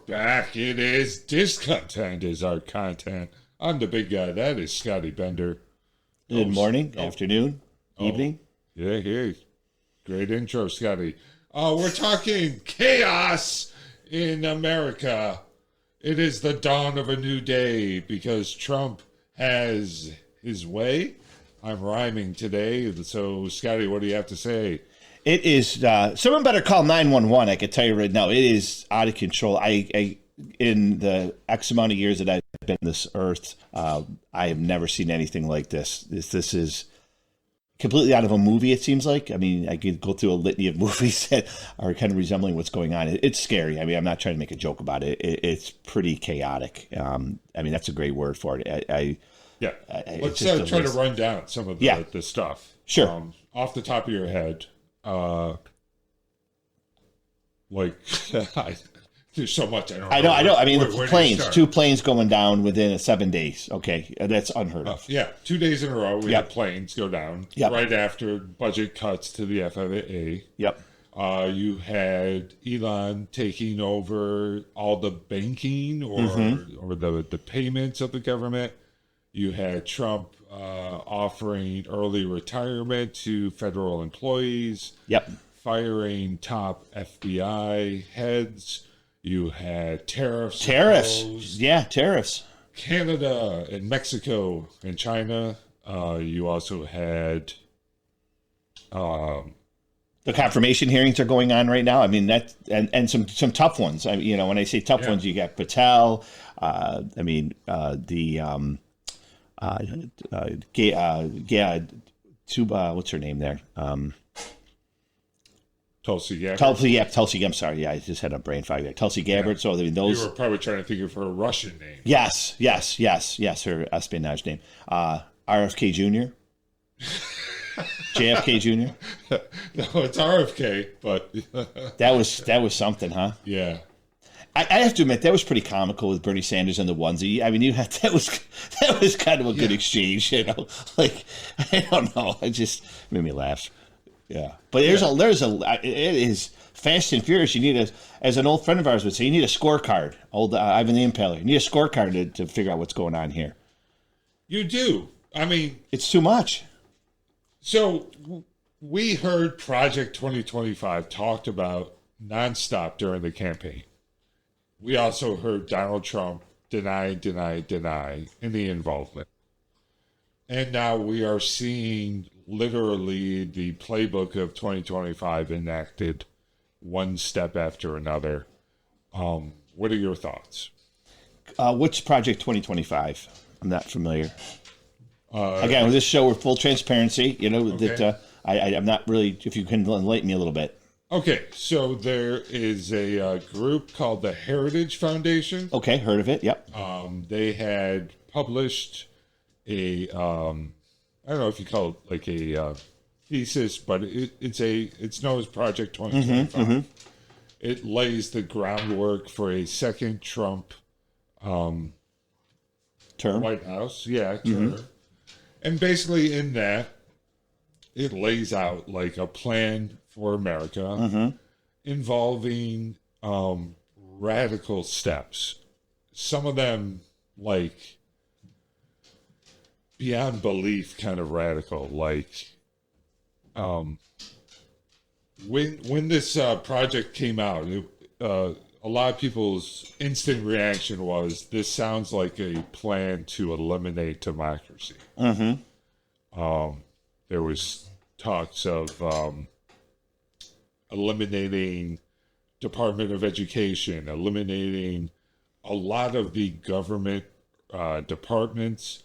back. It is DIScontent is our content. I'm the big guy. That is Scotty Bender. Good morning, afternoon, evening. Yeah. Great intro, Scotty. We're talking chaos in America. It is the dawn of a new day because Trump has his way. I'm rhyming today. So, Scotty, what do you have to say? It is, someone better call 911. I can tell you right now, it is out of control. I in the X amount of years that I've been on this earth, I have never seen anything like this. This is completely out of a movie, it seems like. I mean, I could go through a litany of movies that are kind of resembling what's going on. It's scary. I mean, I'm not trying to make a joke about it. It's pretty chaotic. I mean, that's a great word for it. Let's try to run down some of the stuff. Sure. Off the top of your head, there's so much I know. I mean, two planes going down within 7 days. Okay, that's unheard of. 2 days in a row we had planes go down right after budget cuts to the FAA. Yep. You had Elon taking over all the banking or the payments of the government. You had Trump offering early retirement to federal employees. Yep. Firing top FBI heads. You had tariffs. Tariffs. Canada and Mexico and China. You also had the confirmation hearings are going on right now. I mean, that and some tough ones. When I say tough ones, you got Patel. What's her name there? Tulsi Gabbard. Tulsi. I'm sorry. Yeah, I just had a brain fog there. Tulsi Gabbard. Yeah. So I mean, those. You were probably trying to think of her Russian name. Yes. Her espionage name. RFK Jr. JFK Jr. No, it's RFK, but that was something, huh? Yeah. I have to admit that was pretty comical with Bernie Sanders and the onesie. I mean, that was kind of a good exchange, Like, I don't know, it just made me laugh. Yeah, but it is fast and furious. You need as an old friend of ours would say, you need a scorecard. Old Ivan the Impaler. You need a scorecard to figure out what's going on here. You do. I mean, it's too much. So we heard Project 2025 talked about nonstop during the campaign. We also heard Donald Trump deny any involvement. And now we are seeing literally the playbook of 2025 enacted one step after another. What are your thoughts? Which Project 2025? I'm not familiar. Again, with this show, we're full transparency. That I'm not really, if you can enlighten me a little bit. Okay, so there is a group called the Heritage Foundation. Okay, heard of it, yep. They had published I don't know if you call it like a thesis, but it's known as Project 2025. It lays the groundwork for a second Trump term. White House, term. And basically in that, it lays out like a plan for America involving radical steps. Some of them like beyond belief kind of radical. Like when this project came out, a lot of people's instant reaction was, this sounds like a plan to eliminate democracy. There was talks of eliminating Department of Education, eliminating a lot of the government departments,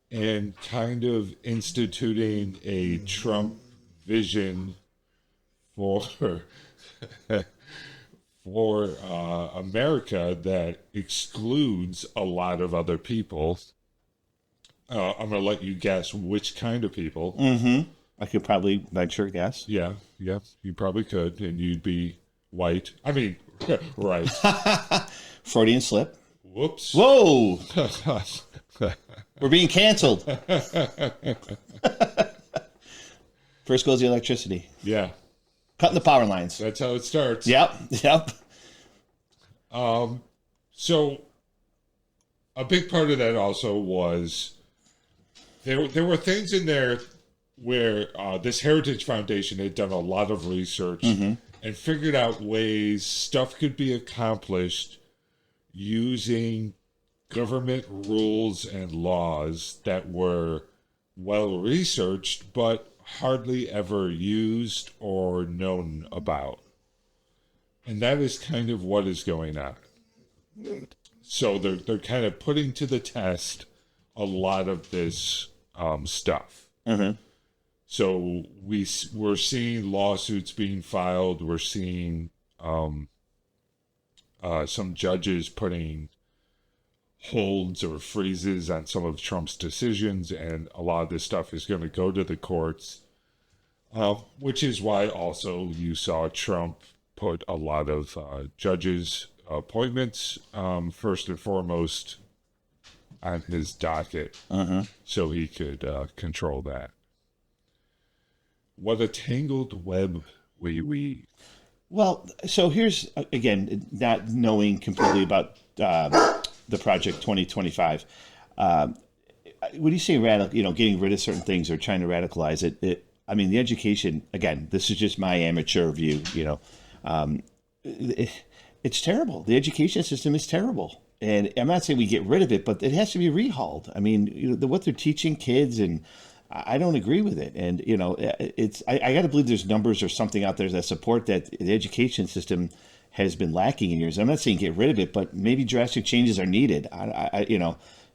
and kind of instituting a Trump vision for America that excludes a lot of other people. I'm going to let you guess which kind of people. I could probably venture a guess. Yeah, you probably could, and you'd be white. I mean, right. Freudian slip. Whoops. Whoa! We're being canceled. First goes the electricity. Yeah. Cutting the power lines. That's how it starts. Yep. So a big part of that also was there were things in there where this Heritage Foundation had done a lot of research and figured out ways stuff could be accomplished using government rules and laws that were well researched but hardly ever used or known about. And that is kind of what is going on. So they're kind of putting to the test a lot of this stuff. So we're seeing lawsuits being filed. We're seeing some judges putting holds or freezes on some of Trump's decisions, and a lot of this stuff is going to go to the courts, which is why also you saw Trump put a lot of judges' appointments, first and foremost, on his docket, so he could control that. What a tangled web we weave. Well, so here's, again, not knowing completely about the Project 2025. When you say getting rid of certain things or trying to radicalize it, I mean, the education, again, this is just my amateur view, it's terrible. The education system is terrible. And I'm not saying we get rid of it, but it has to be rehauled. I mean, what they're teaching kids, and I don't agree with it. And, I got to believe there's numbers or something out there that support that the education system has been lacking in years. I'm not saying get rid of it, but maybe drastic changes are needed.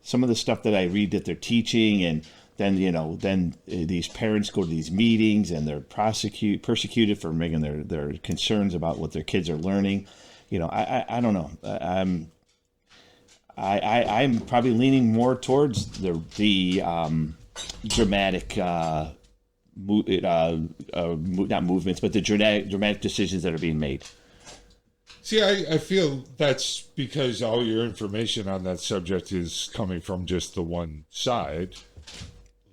Some of the stuff that I read that they're teaching, and then these parents go to these meetings and they're persecuted for making their concerns about what their kids are learning. I don't know. I'm probably leaning more towards the dramatic, not movements, but the dramatic decisions that are being made. See, I feel that's because all your information on that subject is coming from just the one side.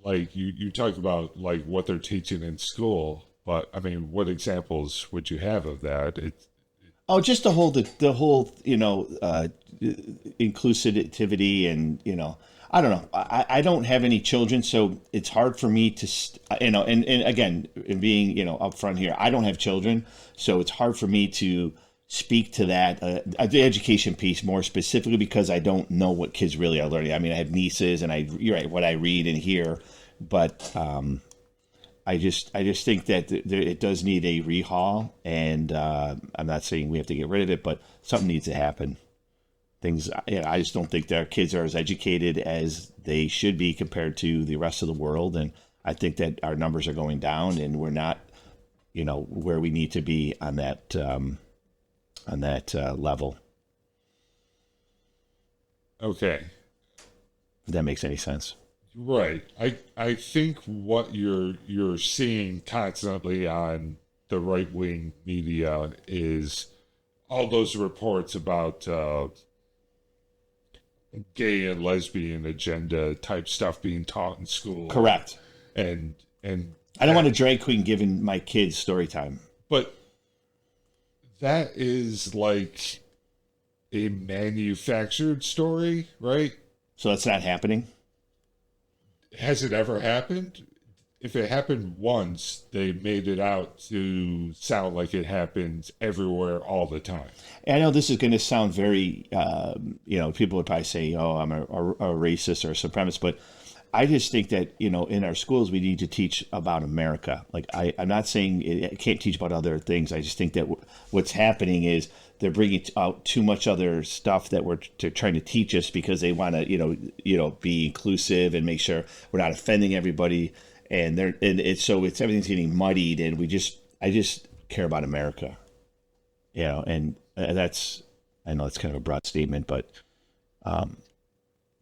Like you talk about like what they're teaching in school, but I mean, what examples would you have of that? Just the whole inclusivity, and I don't know. I don't have any children, so it's hard for me to and again, in being upfront here, I don't have children, so it's hard for me to speak to that the education piece more specifically, because I don't know what kids really are learning. I mean, I have nieces, and you're right, what I read and hear, but I just think that it does need a rehaul, and I'm not saying we have to get rid of it, but something needs to happen. I just don't think that our kids are as educated as they should be compared to the rest of the world, and I think that our numbers are going down, and we're not, where we need to be on that level. Okay. If that makes any sense. Right. I think what you're seeing constantly on the right-wing media is all those reports about gay and lesbian agenda type stuff being taught in school. Correct. And I don't want a drag queen giving my kids story time. But that is like a manufactured story, right? So that's not happening? Has it ever happened? If it happened once, they made it out to sound like it happens everywhere all the time. And I know this is going to sound very, people would probably say, oh, I'm a racist or a supremacist, but I just think that, in our schools, we need to teach about America. Like, I'm not saying it can't teach about other things. I just think that what's happening is they're bringing out too much other stuff that we're trying to teach us because they want to, be inclusive and make sure we're not offending everybody. And everything's getting muddied, and I just care about America, and that's, I know it's kind of a broad statement, but,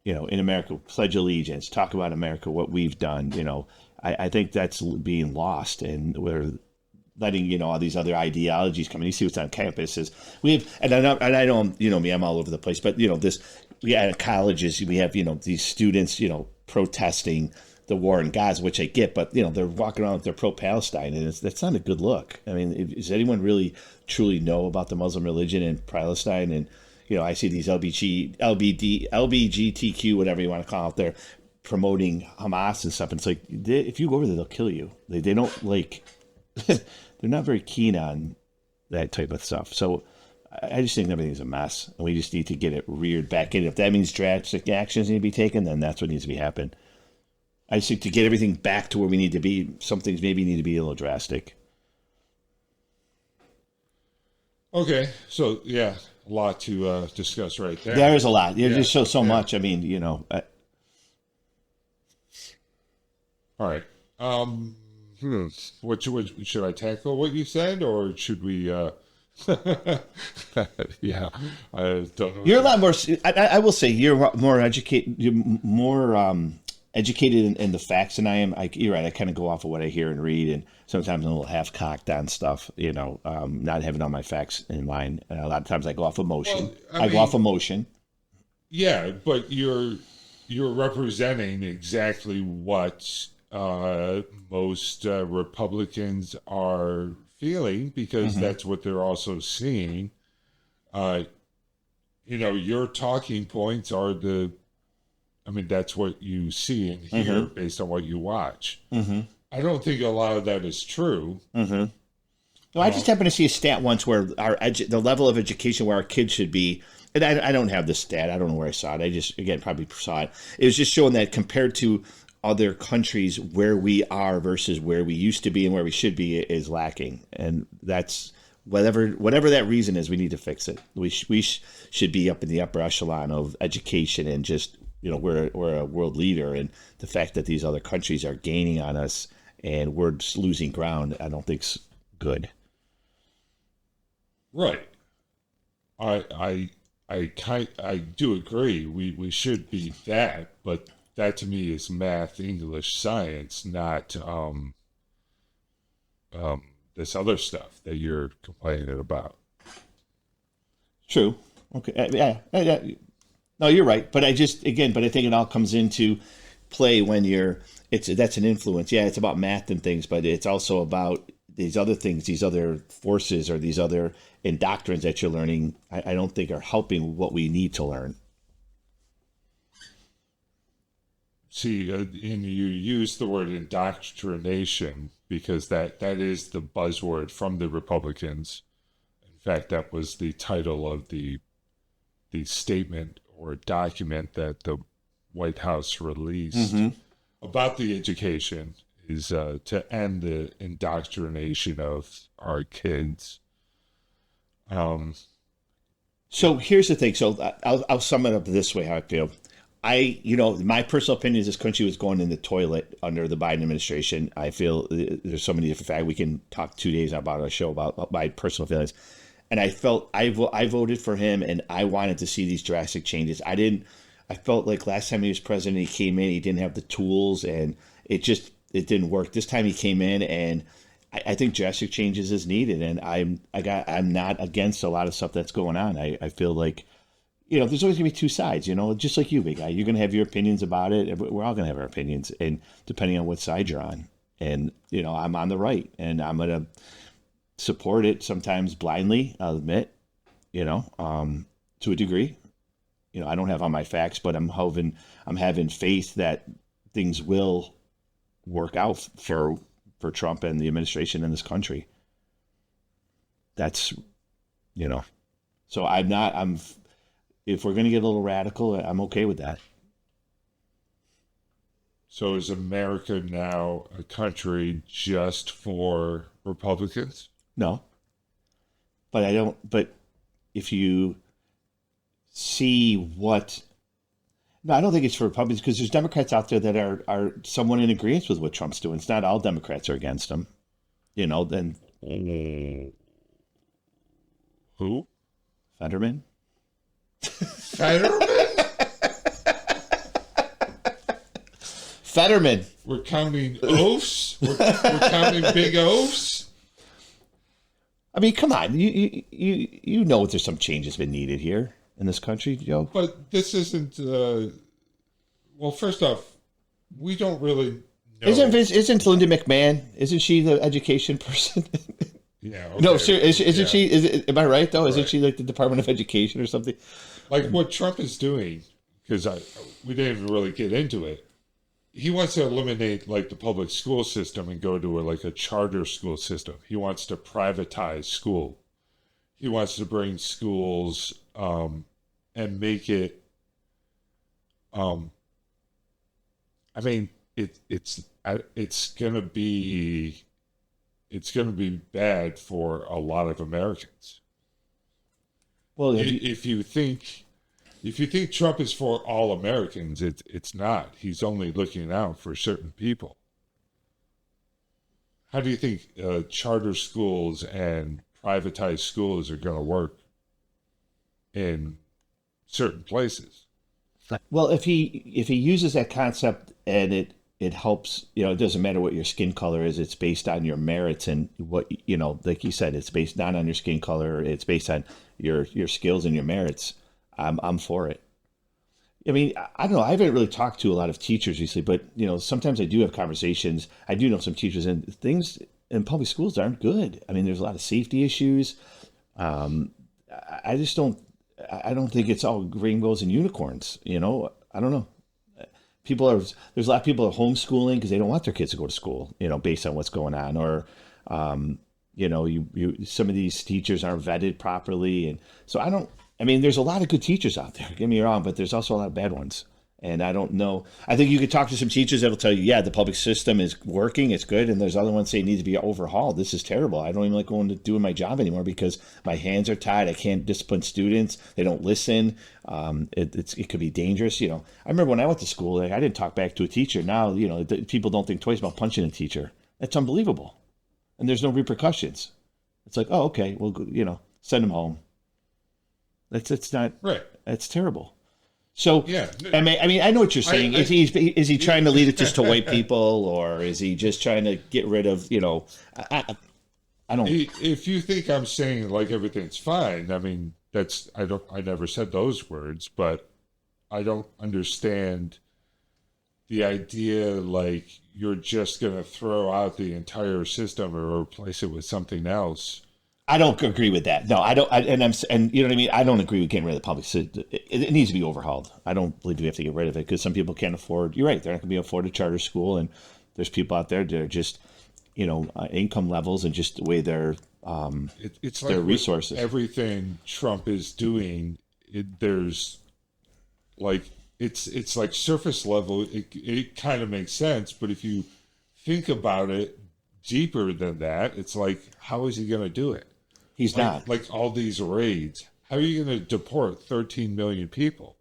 in America, pledge allegiance, talk about America, what we've done, I think that's being lost, and we're letting, all these other ideologies come in. You see what's on campuses. We have, and I know, me, I'm all over the place, but, we at colleges, we have, these students, protesting the war in Gaza, which I get, but they're walking around with their pro-Palestine, and that's not a good look. I mean, does anyone really truly know about the Muslim religion in Palestine? And I see these LBGTQ, whatever you want to call it, they're promoting Hamas and stuff. And it's like, if you go over there, they'll kill you. They don't like, they're not very keen on that type of stuff. So I just think everything's a mess, and we just need to get it reared back in. If that means drastic actions need to be taken, then that's what needs to be happening. I just think to get everything back to where we need to be, some things maybe need to be a little drastic. Okay, so yeah, a lot to discuss right there. There is a lot. It just shows so much. I mean, all right. What should I tackle what you said, or should we? Yeah, I don't know. You're a lot more. I will say you're more educated. You're more educated in the facts than I am. You're right. I kind of go off of what I hear and read, and sometimes I'm a little half-cocked on stuff. Not having all my facts in mind. And a lot of times I go off emotion. Well, I go off emotion. Yeah, but you're representing exactly what most Republicans are feeling, because that's what they're also seeing. Your talking points are that's what you see and hear based on what you watch. I don't think a lot of that is true. Well, I just happened to see a stat once where the level of education where our kids should be, and I don't have the stat. I don't know where I saw it. I just, again, probably saw it. It was just showing that compared to other countries, where we are versus where we used to be and where we should be is lacking. And that's whatever that reason is, we need to fix it. We should be up in the upper echelon of education, and just, we're a world leader, and the fact that these other countries are gaining on us and we're just losing ground, I don't think's good. Right. I do agree. We should be that, but that to me is math, English, science, not this other stuff that you're complaining about. True. Okay. Yeah. No, you're right. But I think it all comes into play when that's an influence. Yeah, it's about math and things, but it's also about these other things, these other forces, or these other indoctrines that you're learning. I don't think are helping what we need to learn. See, and you use the word indoctrination because that is the buzzword from the Republicans. In fact, that was the title of the statement or document that the White House released about the education, is to end the indoctrination of our kids. So here's the thing. So I'll sum it up this way, how I feel. My personal opinion is this country was going in the toilet under the Biden administration. I feel there's so many different facts. We can talk 2 days about a show about my personal feelings. And I felt I voted for him, and I wanted to see these drastic changes. I felt like last time he was president, he came in, he didn't have the tools, and it didn't work. This time he came in, and I think drastic changes is needed. And I'm not against a lot of stuff that's going on. I feel like, there's always gonna be two sides, just like you, big guy. You're gonna have your opinions about it. We're all gonna have our opinions, and depending on what side you're on. And, I'm on the right, and I'm gonna support it sometimes blindly, I'll admit, to a degree. I don't have all my facts, but I'm having faith that things will work out for Trump and the administration in this country. That's, so if we're going to get a little radical, I'm okay with that. So is America now a country just for Republicans? No. But if you see no, I don't think it's for Republicans, because there's Democrats out there that are somewhat in agreement with what Trump's doing. It's not all Democrats are against him. Then who? Fetterman. Fetterman. We're counting oafs. We're counting big oafs. I mean, come on. You know there's some changes been needed here in this country, Joe. But this isn't. Well, first off, we don't really know. Isn't Linda McMahon? Isn't she the education person? Yeah. No, okay. sir, isn't she? Am I right though? Isn't Right. she like the Department of Education or something? Like what Trump is doing, because we didn't even really get into it. He wants to eliminate like the public school system and go to like a charter school system. He wants to privatize school. He wants to bring schools and make it. I mean, it's gonna be bad for a lot of Americans. Well, If you think Trump is for all Americans, it's not. He's only looking out for certain people. How do you think charter schools and privatized schools are going to work in certain places? well, if he uses that concept and it helps, it doesn't matter what your skin color is. It's based on your merits and what like you said, it's based not on your skin color. It's based on your skills and your merits. I'm for it. I mean, I don't know. I haven't really talked to a lot of teachers recently, but sometimes I do have conversations. I do know some teachers, and things in public schools aren't good. I mean, there's a lot of safety issues. I just don't. I don't think it's all rainbows and unicorns. I don't know. There's a lot of people are homeschooling because they don't want their kids to go to school. Based on what's going on, or some of these teachers aren't vetted properly, and so I don't. I mean, there's a lot of good teachers out there, get me wrong, but there's also a lot of bad ones. And I don't know. I think you could talk to some teachers that'll tell you, yeah, the public system is working, it's good. And there's other ones say it needs to be overhauled. This is terrible. I don't even like going to doing my job anymore because my hands are tied. I can't discipline students. They don't listen. It could be dangerous. I remember when I went to school, I didn't talk back to a teacher. Now, people don't think twice about punching a teacher. That's unbelievable. And there's no repercussions. It's like, oh, okay, well, send them home. It's not Right. That's terrible. So Yeah. I mean, I know what you're saying. Is he trying to lead it just to white people, or is he just trying to get rid of I don't. If you think I'm saying like everything's fine, I mean I never said those words, but I don't understand the idea like you're just gonna throw out the entire system or replace it with something else. I don't agree with that. No, I don't. And you know what I mean. I don't agree with getting rid of the public. It needs to be overhauled. I don't believe we have to get rid of it because some people can't afford. You're right. They're not going to be able to afford a charter school, and there's people out there that are just, income levels and just the way they're It's like their with resources. everything Trump is doing. There's like it's like surface level. It kind of makes sense, but if you think about it deeper than that, it's like how is he going to do it? He's not. Like all these raids. How are you going to deport 13 million people?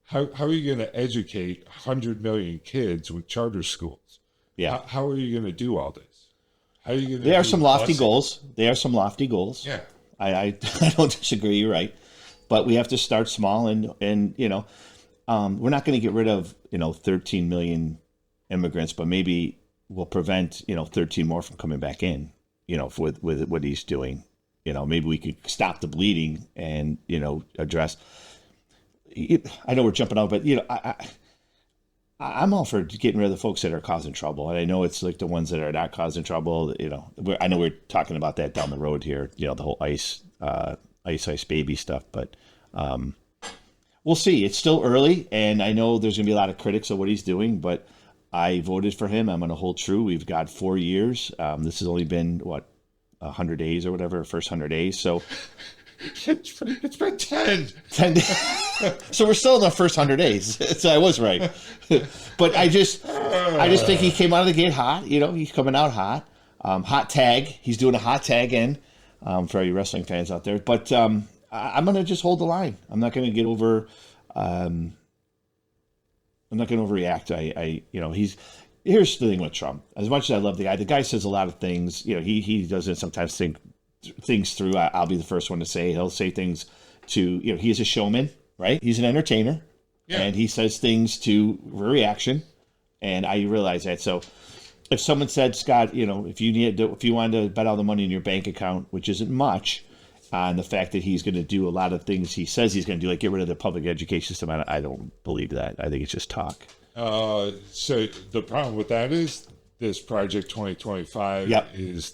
How are you going to educate 100 million kids with charter schools? Yeah. How are you going to do all this? How are you going to? There are some lofty busing? goals. There are some lofty goals. Yeah. I don't disagree. You're right, but we have to start small, and we're not going to get rid of 13 million immigrants, but maybe we'll prevent 13 more from coming back in. With what he's doing, maybe we could stop the bleeding and address. I know we're jumping out, but I'm all for getting rid of the folks that are causing trouble, and I know it's like the ones that are not causing trouble. I know we're talking about that down the road here. The whole ice baby stuff, but we'll see. It's still early, and I know there's going to be a lot of critics of what he's doing, but I voted for him. I'm going to hold true. We've got 4 years. This has only been 100 days or whatever, first 100 days. So it's been 10. 10 days. So we're still in the first 100 days. So I was right. But I just think he came out of the gate hot. He's coming out hot. Hot tag. He's doing a hot tag in for all you wrestling fans out there. But I'm going to just hold the line. I'm not going to get over. I'm not going to overreact. Here's the thing with Trump. As much as I love the guy says a lot of things. He doesn't sometimes think things through. I'll be the first one to say he'll say things to. He's a showman, right? He's an entertainer, and he says things to reaction, and I realize that. So, if someone said, Scott, if you wanted to bet all the money in your bank account, which isn't much, on the fact that he's going to do a lot of things he says he's going to do, like get rid of the public education system. I don't believe that. I think it's just talk. So the problem with that is this Project 2025 is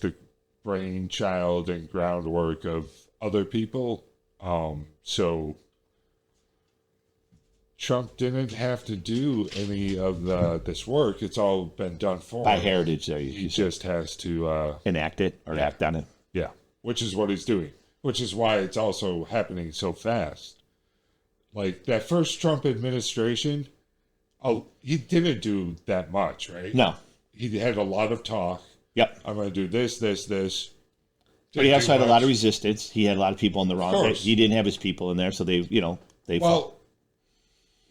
brainchild and groundwork of other people. So Trump didn't have to do any of this work. It's all been done for By him. heritage, there He just has to enact it or act on it. yeah, which is what he's doing, which is why it's also happening so fast. Like that first Trump administration, he didn't do that much, right? No. He had a lot of talk. Yep. I'm going to do this. But he also had a lot of resistance. He had a lot of people in the wrong way. He didn't have his people in there, so they fought.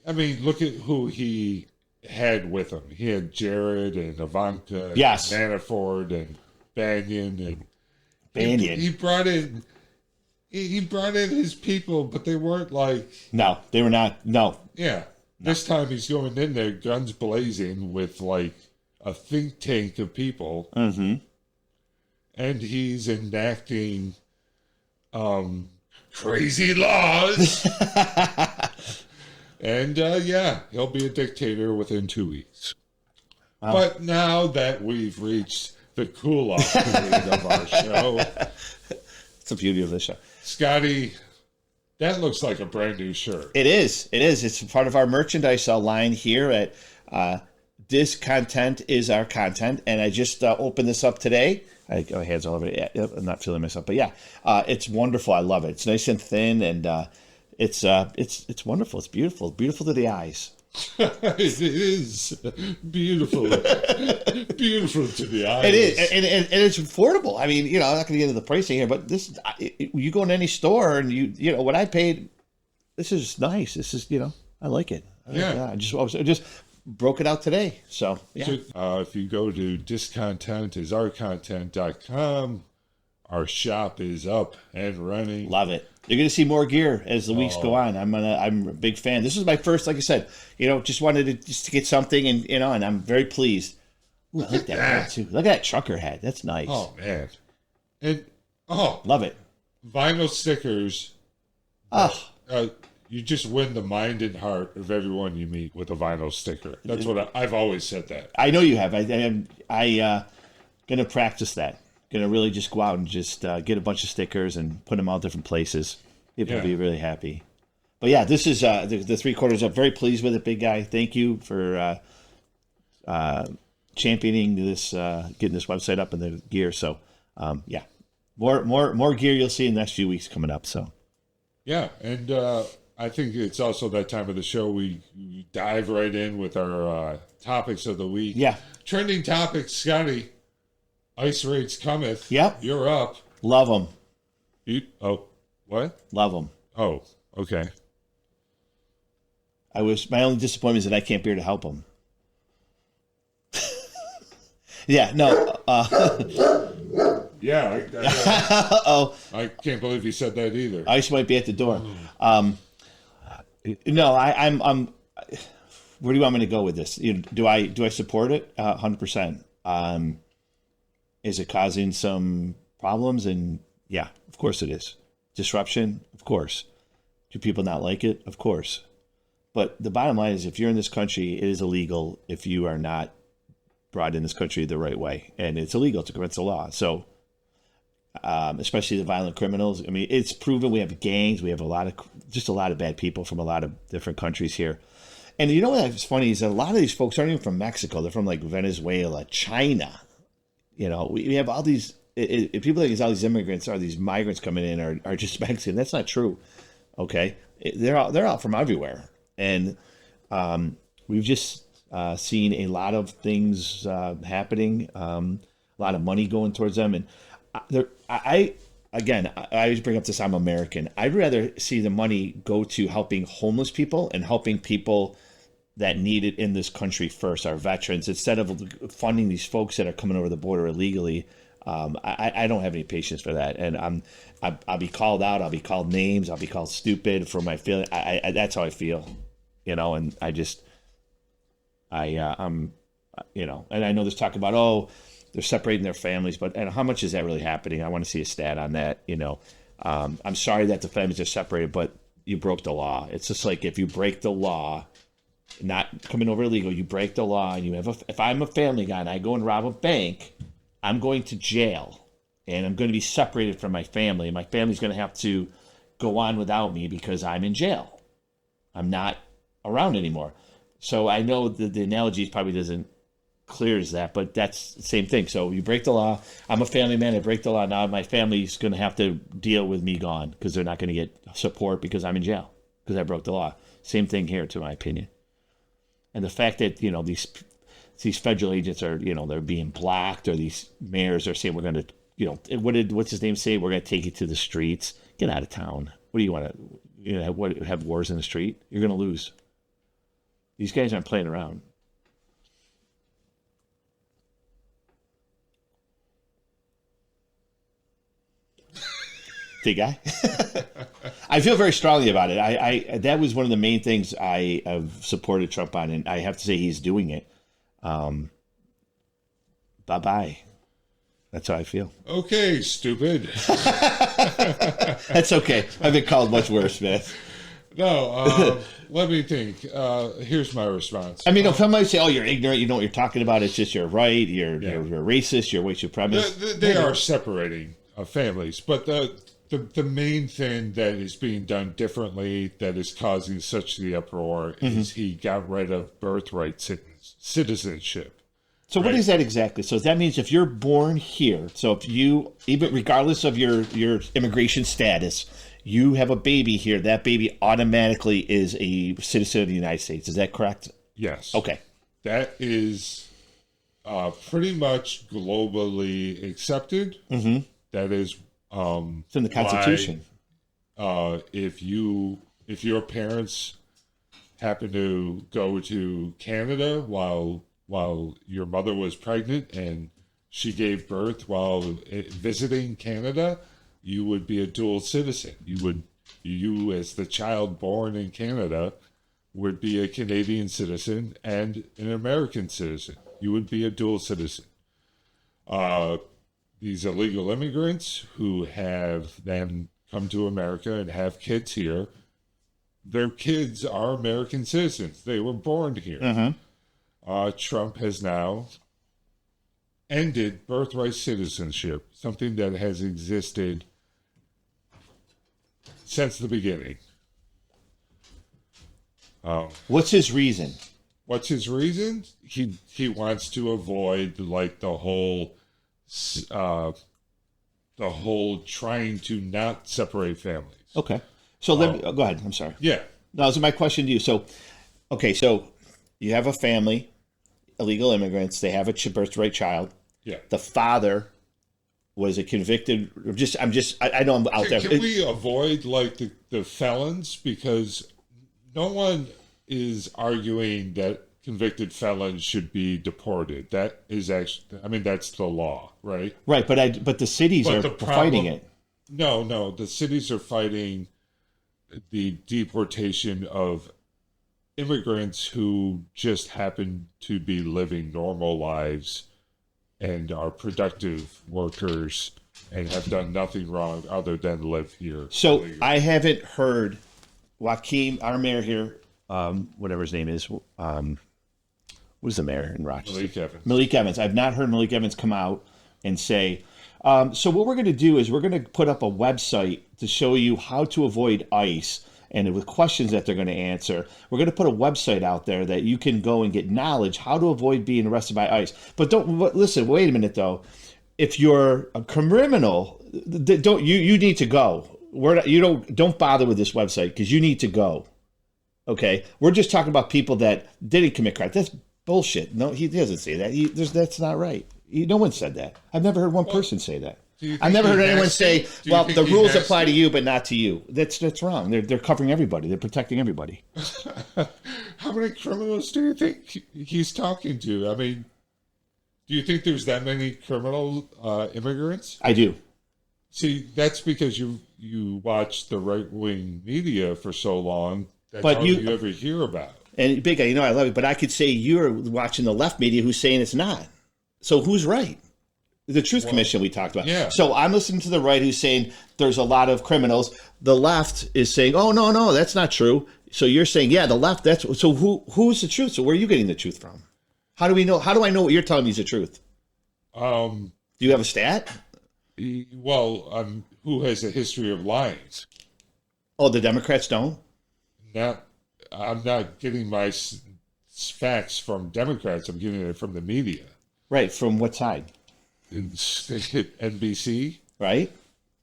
I mean, look at who he had with him. He had Jared and Ivanka, yes, and Manafort and Banyan, and Banyan. He brought in his people, but they weren't like they were not. No. Yeah. This time he's going in there, guns blazing, with like a think tank of people, and he's enacting crazy laws. And he'll be a dictator within 2 weeks. Wow. But now that we've reached the cool-off period of our show, it's the beauty of this show, Scotty. That looks like a brand new shirt. It is. It's part of our merchandise line here at DIScontent is our content. And I just opened this up today. I got my hands all over it. Yeah, I'm not feeling myself. But yeah, it's wonderful. I love it. It's nice and thin, and it's wonderful. It's beautiful. Beautiful to the eyes. It is beautiful. Beautiful to the eyes. It is, and it's affordable. I mean, I'm not going to get into the pricing here, but this, you go in any store and you know what I paid. This is nice. This is, I like it. I just broke it out today. So yeah. If you go to DIScontentisOurContent.com, our shop is up and running. Love it. You're going to see more gear as the weeks go on. I'm a big fan. This is my first, like I said, just wanted to get something, and and I'm very pleased. Ooh, I like that hat too. Look at that trucker hat. That's nice. Oh man, and love it. Vinyl stickers. You just win the mind and heart of everyone you meet with a vinyl sticker. That's what I've always said. That I know you have. I'm gonna practice that. Gonna really just go out and just get a bunch of stickers and put them all different places. People will be really happy. But yeah, this is the 3/4. I'm very pleased with it, big guy. Thank you for championing this, getting this website up and the gear. So yeah, more gear you'll see in the next few weeks coming up. So yeah, and I think it's also that time of the show we dive right in with our topics of the week. Yeah, trending topics, Scotty. Ice rates cometh. Yep. You're up. Love them. What? Love them. Oh, okay. My only disappointment is that I can't be here to help them. Yeah, no. Yeah. Uh-oh. I can't believe you said that either. Ice might be at the door. No, I'm. Where do you want me to go with this? Do I support it? 100%. Is it causing some problems? And yeah, of course it is. Disruption, of course. Do people not like it? Of course. But the bottom line is, if you're in this country, it is illegal if you are not brought in this country the right way, and it's illegal to commit the law. So, especially the violent criminals. I mean, it's proven we have gangs. We have a lot of bad people from a lot of different countries here. And you know what's funny is that a lot of these folks aren't even from Mexico. They're from like Venezuela, China. We have all these. People think all these immigrants are these migrants coming in are just Mexican. That's not true. Okay, they're all from everywhere, and we've just seen a lot of things happening. A lot of money going towards them, and I always bring up this. I'm American. I'd rather see the money go to helping homeless people and helping people that need it in this country first, our veterans, instead of funding these folks that are coming over the border illegally. I don't have any patience for that, and I'll be called out. I'll be called names. I'll be called stupid for my feeling. That's how I feel, and I'm, and I know there's talk about they're separating their families, but how much is that really happening? I want to see a stat on that. I'm sorry that the families are separated, but you broke the law. It's just like if you break the law. Not coming over illegal, you break the law, and if I'm a family guy and I go and rob a bank, I'm going to jail. and I'm going to be separated from my family. My family's going to have to go on without me because I'm in jail. I'm not around anymore. So I know the analogy probably doesn't clear as that, but that's the same thing. So you break the law. I'm a family man. I break the law. Now my family's going to have to deal with me gone because they're not going to get support because I'm in jail because I broke the law. Same thing here, to my opinion. And the fact that, you know, these federal agents are, you know, they're being blocked, or these mayors are saying, we're going to, you know, what's his name say? We're going to take you to the streets. Get out of town. What do you want to, you know, have wars in the street? You're going to lose. These guys aren't playing around. Big guy. I feel very strongly about it. I that was one of the main things I have supported Trump on, and I have to say he's doing it. Bye-bye. That's how I feel. Okay, stupid. That's okay. I've been called much worse, man. No, let me think. Here's my response. I mean, if somebody say, "Oh, you're ignorant. You know what you're talking about. It's just you're right. You're racist. You're white supremacist." They are separating families, but the main thing that is being done differently that is causing such the uproar is he got rid of birthright citizenship. So what is that exactly? So that means if you're born here, so if you, even regardless of your immigration status, you have a baby here, that baby automatically is a citizen of the United States. Is that correct? Yes. Okay. That is pretty much globally accepted. Mm-hmm. That is it's in the Constitution. If your parents happen to go to Canada while your mother was pregnant and she gave birth while visiting Canada, you would be a dual citizen. You as the child born in Canada would be a Canadian citizen and an American citizen. You would be a dual citizen. These illegal immigrants who have then come to America and have kids here, their kids are American citizens. They were born here. Mm-hmm. Trump has now ended birthright citizenship, something that has existed since the beginning. What's his reason? What's his reason? He wants to avoid like the whole trying to not separate families. Okay. So let me go ahead. I'm sorry. Yeah. No, this is my question to you. So, okay, so you have a family, illegal immigrants. They have a birthright child. Yeah. The father was a convicted. I know I'm out there. Can we avoid like the felons, because no one is arguing that convicted felons should be deported. That is actually, I mean, that's the law, right? Right, but the cities are fighting it. No, the cities are fighting the deportation of immigrants who just happen to be living normal lives and are productive workers and have done nothing wrong other than live here. So legally. I haven't heard Joaquin, our mayor here, whatever his name is, who's the mayor in Rochester? Malik Evans. I've not heard Malik Evans come out and say, so what we're going to do is we're going to put up a website to show you how to avoid ICE, and with questions that they're going to answer. We're going to put a website out there that you can go and get knowledge how to avoid being arrested by ICE. But listen, wait a minute though. If you're a criminal, you need to go. Don't bother with this website because you need to go. Okay, we're just talking about people that didn't commit crime. That's bullshit. No, he doesn't say that. That's not right. No one said that. I've never heard one person say that. I've never heard anyone say, "Well, the rules apply to you, but not to you." That's wrong. They're covering everybody. They're protecting everybody. How many criminals do you think he's talking to? I mean, do you think there's that many criminal immigrants? I do. See, that's because you watch the right-wing media for so long. That's all you ever hear about. And Big Guy, I love it, but I could say you're watching the left media who's saying it's not. So who's right? The Truth Commission we talked about. Yeah. So I'm listening to the right who's saying there's a lot of criminals. The left is saying, oh, no, that's not true. So you're saying, yeah, the left, so who's the truth? So where are you getting the truth from? How do we know? How do I know what you're telling me is the truth? Do you have a stat? Well, who has a history of lying? Oh, the Democrats don't? I'm not getting my facts from Democrats. I'm getting it from the media. Right. From what side? NBC. Right.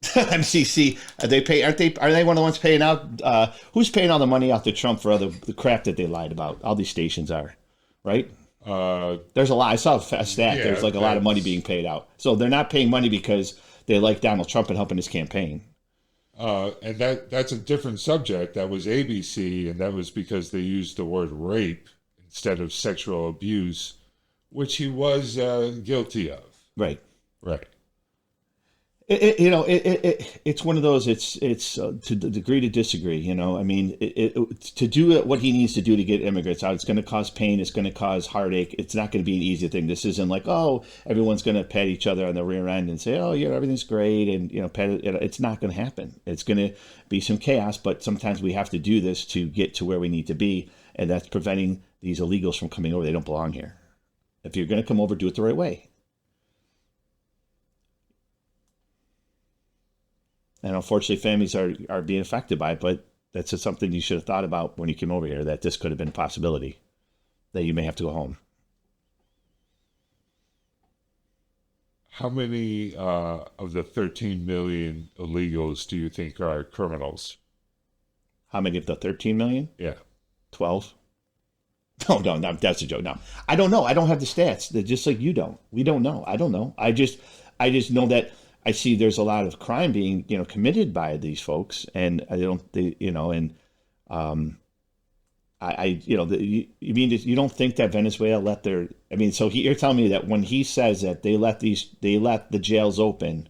MCC. Are they one of the ones paying out? Who's paying all the money out to Trump for all the crap that they lied about? All these stations are, right? There's a lot. I saw a stat. Yeah, There's like a lot of money being paid out. So they're not paying money because they like Donald Trump and helping his campaign. And that's a different subject. That was ABC, and that was because they used the word rape instead of sexual abuse, which he was guilty of. Right. Right. It's one of those. It's to the degree to disagree. I mean, to do what he needs to do to get immigrants out, it's going to cause pain. It's going to cause heartache. It's not going to be an easy thing. This isn't like, oh, everyone's going to pat each other on the rear end and say, oh, yeah, everything's great, and pat it. It's not going to happen. It's going to be some chaos. But sometimes we have to do this to get to where we need to be, and that's preventing these illegals from coming over. They don't belong here. If you're going to come over, do it the right way. And unfortunately, families are being affected by it, but that's just something you should have thought about when you came over here, that this could have been a possibility, that you may have to go home. How many of the 13 million illegals do you think are criminals? How many of the 13 million? Yeah. 12? No, that's a joke. No, I don't know. I don't have the stats. They're just like you don't. We don't know. I don't know. I just know that I see there's a lot of crime being, committed by these folks, and you mean you don't think that Venezuela let their? I mean, so you're telling me that when he says that they let the jails open,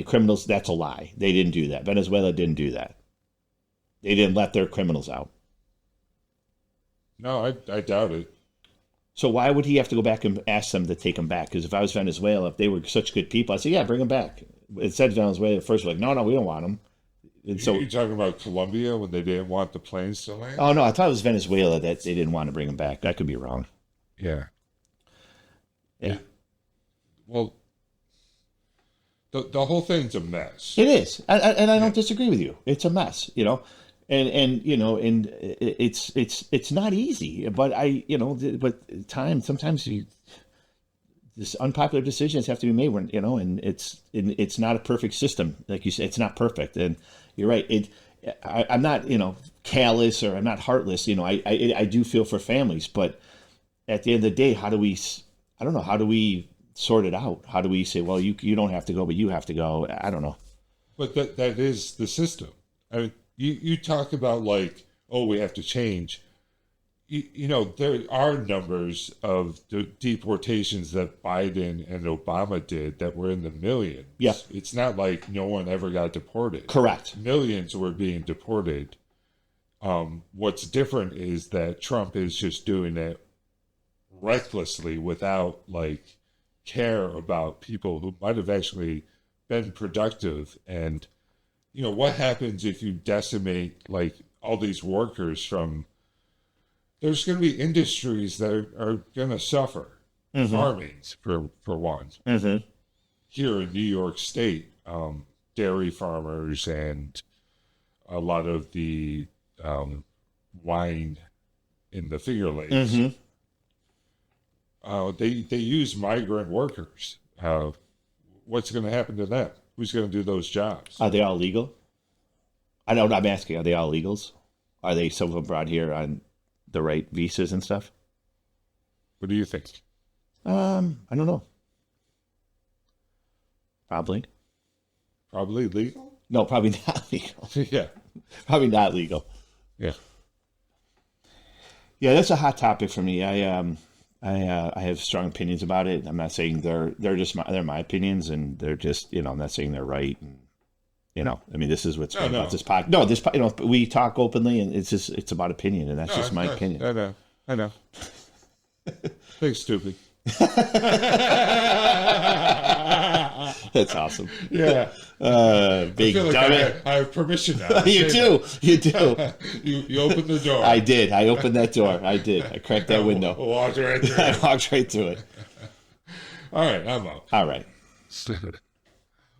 criminals, that's a lie. They didn't do that. Venezuela didn't do that. They didn't let their criminals out. No, I doubt it. So why would he have to go back and ask them to take him back? Because if I was Venezuela, if they were such good people, I'd say, yeah, bring them back. Instead, Venezuela at first were like, no, we don't want them. And so you're talking about Colombia when they didn't want the planes to land? Oh, no, I thought it was Venezuela that they didn't want to bring them back. I could be wrong. Yeah. Yeah. Well, the whole thing's a mess. It is. And I don't disagree with you. It's a mess, And it's not easy, but sometimes this unpopular decisions have to be made when, and it's not a perfect system. Like you said, it's not perfect. And you're right. I'm not, callous or I'm not heartless. I do feel for families, but at the end of the day, how do we sort it out? How do we say, well, you don't have to go, but you have to go? I don't know. But that is the system. I mean, you talk about like, oh, we have to change. There are numbers of the deportations that Biden and Obama did that were in the millions. Yeah. It's not like no one ever got deported. Correct. Millions were being deported. What's different is that Trump is just doing it recklessly without like care about people who might have actually been productive. And what happens if you decimate like all these workers from? There's going to be industries that are going to suffer. Mm-hmm. Farming, for one. Mm-hmm. Here in New York State, dairy farmers and a lot of the wine in the Finger Lakes, mm-hmm. They use migrant workers. What's going to happen to them? Who's going to do those jobs? Are they all legal? I'm asking, are they all legals? Are they some of them brought here on the right visas and stuff? What do you think? I don't know. Probably legal? No, probably not legal. Yeah. Probably not legal. Yeah. Yeah, that's a hot topic for me. I have strong opinions about it. I'm not saying they're my opinions, and they're just, I'm not saying they're right. And, this is what's great about this podcast. No, we talk openly, and it's about opinion, and that's just my opinion. I know. Thanks, stupid. That's awesome. Yeah. Big dummy. I have permission now. You do. You opened the door. I did. I opened that door. I did. I cracked that window. Walked right through it. I walked right through it. All right, I'm out. All right.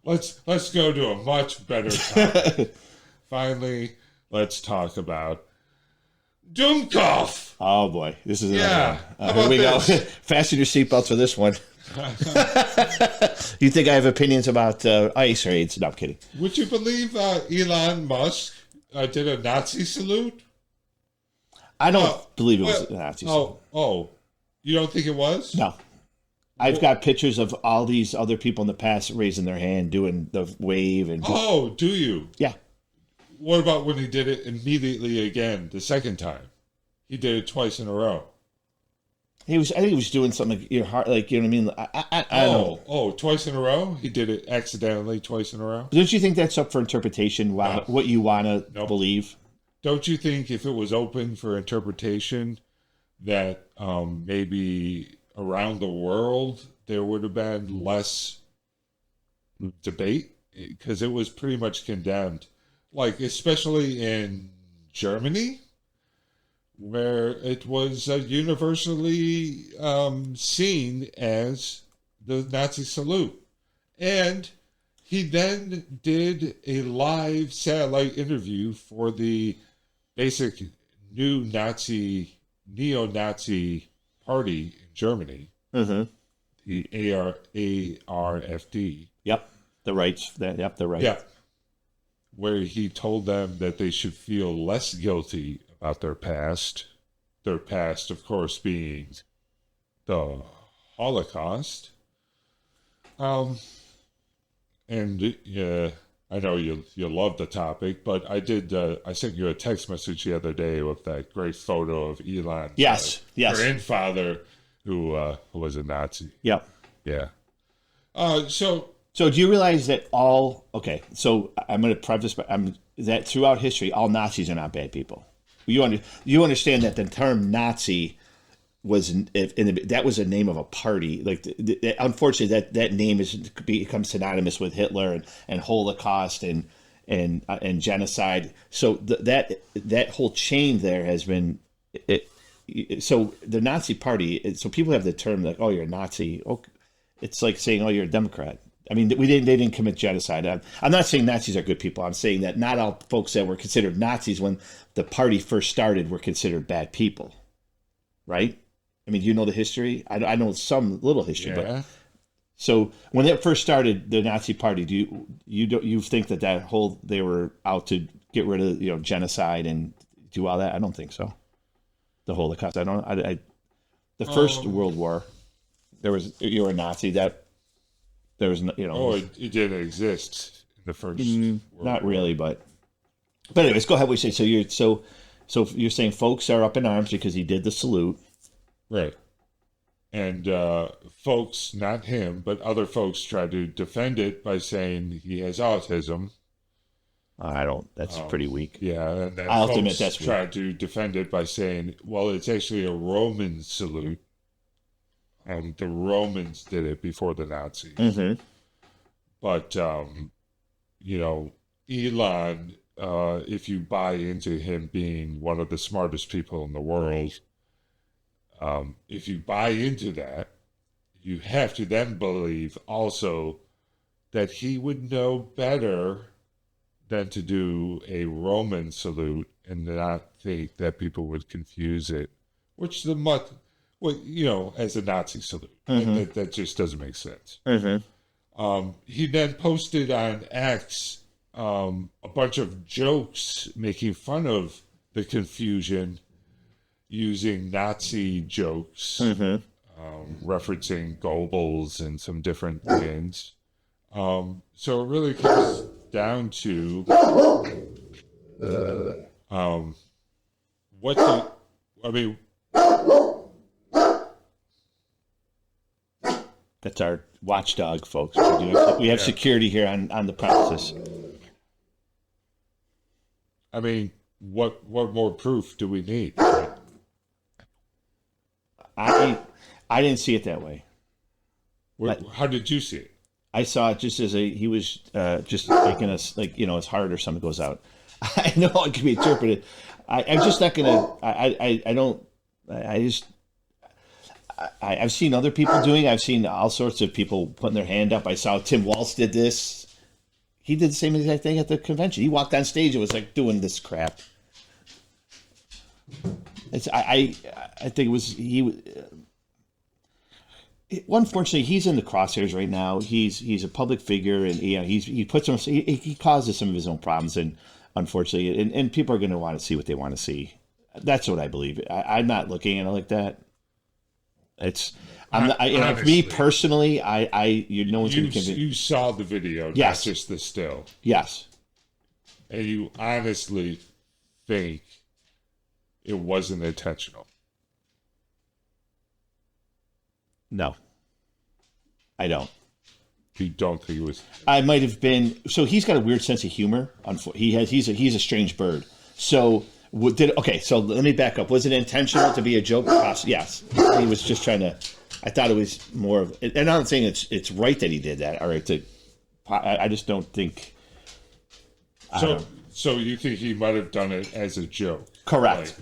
let's go to a much better topic. Finally, let's talk about Dummkopf. Oh boy, this is Yeah. Here we go. Fasten your seatbelts for this one. You think I have opinions about ice raids? No, I'm kidding. Would you believe Elon Musk did a Nazi salute? I don't believe it was a Nazi. Oh, you don't think it was? No. I've got pictures of all these other people in the past raising their hand, doing the wave, and Oh, do you? yeah. What about when he did it immediately again the second time? He did it twice in a row. I think he was doing something like your heart, like, you know what I mean. I don't know. Twice in a row? He did it accidentally twice in a row? Don't you think that's up for interpretation? What you want to believe? Don't you think if it was open for interpretation that maybe around the world there would have been less debate? Because it was pretty much condemned. Like, especially in Germany, where it was universally seen as the Nazi salute. And he then did a live satellite interview for the basic new neo-Nazi party in Germany, the ARFD. Yep, the rights. The right. Yeah, where he told them that they should feel less guilty about their past. Their past, of course, being the Holocaust. And I know you love the topic, but I did. I sent you a text message the other day with that great photo of Elon. Yes. Grandfather, who was a Nazi. Yep. Yeah. So do you realize that okay, so I'm going to preface that throughout history, all Nazis are not bad people. You understand that the term Nazi that was a name of a party. Like, unfortunately, that name becomes synonymous with Hitler and Holocaust and genocide. So that whole chain there has been so the Nazi Party. So people have the term like, "Oh, you're a Nazi." Oh, it's like saying, "Oh, you're a Democrat." I mean, they didn't commit genocide. I'm not saying Nazis are good people. I'm saying that not all folks that were considered Nazis when the party first started were considered bad people, right? I mean, do you know the history? I know some little history, but so when it first started, the Nazi Party, do you think that whole they were out to get rid of genocide and do all that? I don't think so. The Holocaust. The first World War, you were a Nazi. That there was it didn't exist in the first. Not really, but anyways, go ahead. We say so. You're saying folks are up in arms because he did the salute. Right. And folks, not him, but other folks try to defend it by saying he has autism. That's pretty weak. Yeah. And then I'll folks admit that's weak. try to defend it by saying, well, it's actually a Roman salute. And the Romans did it before the Nazis. Mm-hmm. But, Elon, if you buy into him being one of the smartest people in the world, if you buy into that, you have to then believe also that he would know better than to do a Roman salute and not think that people would confuse it, which as a Nazi salute. Mm-hmm. That just doesn't make sense. Mm-hmm. He then posted on X a bunch of jokes making fun of the confusion using Nazi jokes, referencing Goebbels and some different things. So it really comes down to That's our watchdog, folks. We have security here on the premises. I mean, what more proof do we need? I didn't see it that way. How did you see it? I saw it just as he was just making us his heart or something goes out. I know it can be interpreted. I'm just not gonna. I've seen other people doing. I've seen all sorts of people putting their hand up. I saw Tim Walz did this. He did the same exact thing at the convention. He walked on stage and was like doing this crap. I think it was unfortunately he's in the crosshairs right now. He's a public figure, and he puts him he causes some of his own problems, and unfortunately, and people are going to want to see what they want to see. That's what I believe. I'm not looking at it like that. For me personally, no one's going to convince. You saw the video, yes. Not just the still. Yes. And you honestly think it wasn't intentional? No. I don't. You don't think it was? I might have been. So he's got a weird sense of humor. He's a strange bird. So so let me back up. Was it intentional to be a joke? Yes. He was just trying to. I thought it was more of, and I'm not saying it's right that he did that. All right, I just don't think. So you think he might have done it as a joke? Correct.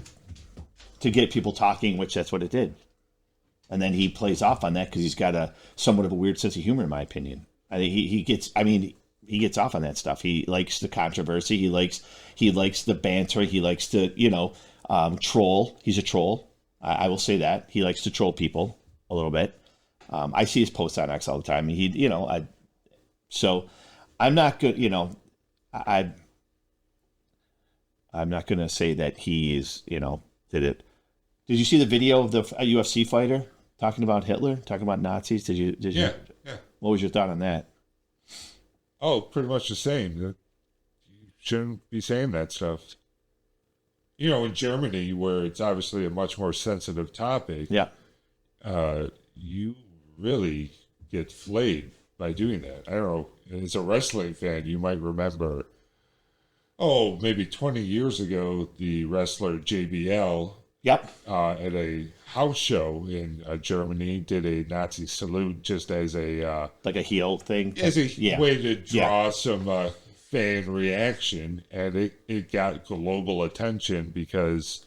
To get people talking, which that's what it did, and then he plays off on that because he's got somewhat of a weird sense of humor, in my opinion. I think he gets off on that stuff. He likes the controversy. He likes the banter. He likes to troll. He's a troll. I will say that he likes to troll people a little bit. I see his posts on X all the time. So I'm not good. I'm not going to say that he is. Did it? Did you see the video of the UFC fighter talking about Hitler, talking about Nazis? Did you? Yeah. What was your thought on that? Oh, pretty much the same. You shouldn't be saying that stuff. In Germany, where it's obviously a much more sensitive topic, yeah, you really get flayed by doing that. I don't know. As a wrestling fan, you might remember, maybe 20 years ago, the wrestler JBL, yep, at a house show in Germany, did a Nazi salute just as a like a heel thing, as a way to draw some fan reaction, and it got global attention because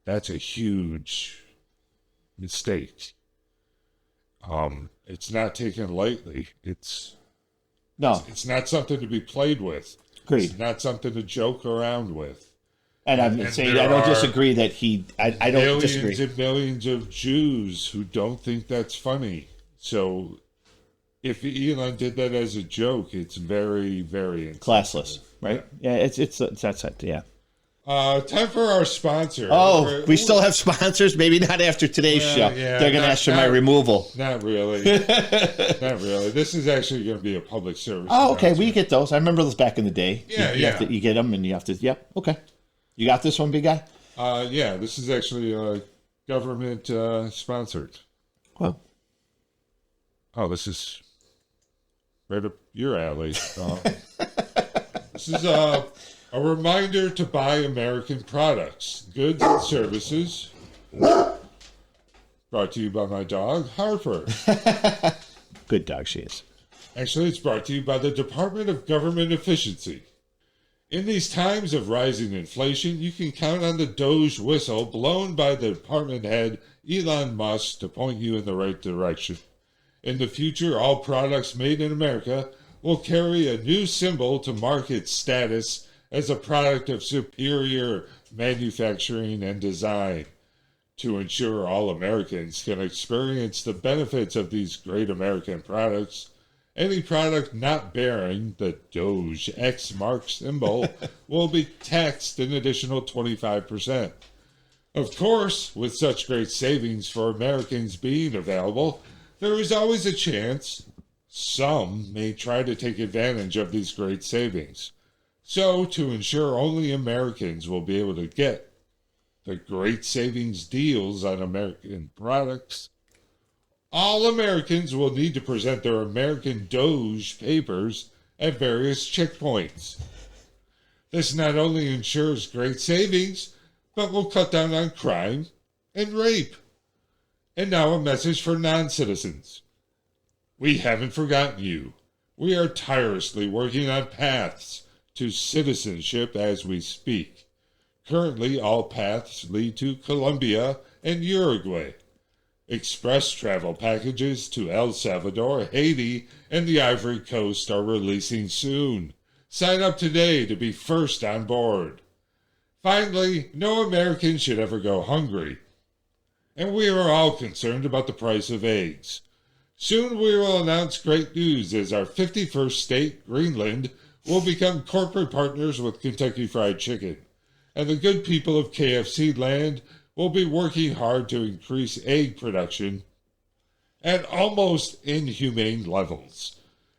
that's a huge mistake. It's not taken lightly. It's not something to be played with. Agreed. It's not something to joke around with. And I'm saying I don't disagree that I don't disagree. Millions and millions of Jews who don't think that's funny. So if Elon did that as a joke, it's very, very classless, right? Yeah, it's that's it. Yeah. Time for our sponsor. Oh, we still have sponsors? Maybe not after today's show. Yeah, they're going to ask for my removal. Not really. Not really. This is actually going to be a public service. Oh, okay. We get those. I remember those back in the day. Yeah, you get them and you have to. Yep. Okay. You got this one, big guy? Yeah. This is actually government sponsored. Well. Oh, this is right up your alley. This is a reminder to buy American products, goods, and services. Brought to you by my dog, Harper. Good dog she is. Actually, it's brought to you by the Department of Government Efficiency. In these times of rising inflation, you can count on the Doge whistle blown by the department head, Elon Musk, to point you in the right direction. In the future, all products made in America will carry a new symbol to mark its status as a product of superior manufacturing and design. To ensure all Americans can experience the benefits of these great American products, any product not bearing the Doge X mark symbol will be taxed an additional 25%. Of course, with such great savings for Americans being available, there is always a chance some may try to take advantage of these great savings. So, to ensure only Americans will be able to get the great savings deals on American products, all Americans will need to present their American Doge papers at various checkpoints. This not only ensures great savings, but will cut down on crime and rape. And now a message for non-citizens. We haven't forgotten you. We are tirelessly working on paths to citizenship as we speak. Currently, all paths lead to Colombia and Uruguay. Express travel packages to El Salvador, Haiti, and the Ivory Coast are releasing soon. Sign up today to be first on board. Finally, no American should ever go hungry. And we are all concerned about the price of eggs. Soon we will announce great news as our 51st state, Greenland, will become corporate partners with Kentucky Fried Chicken. And the good people of KFC land will be working hard to increase egg production at almost inhumane levels.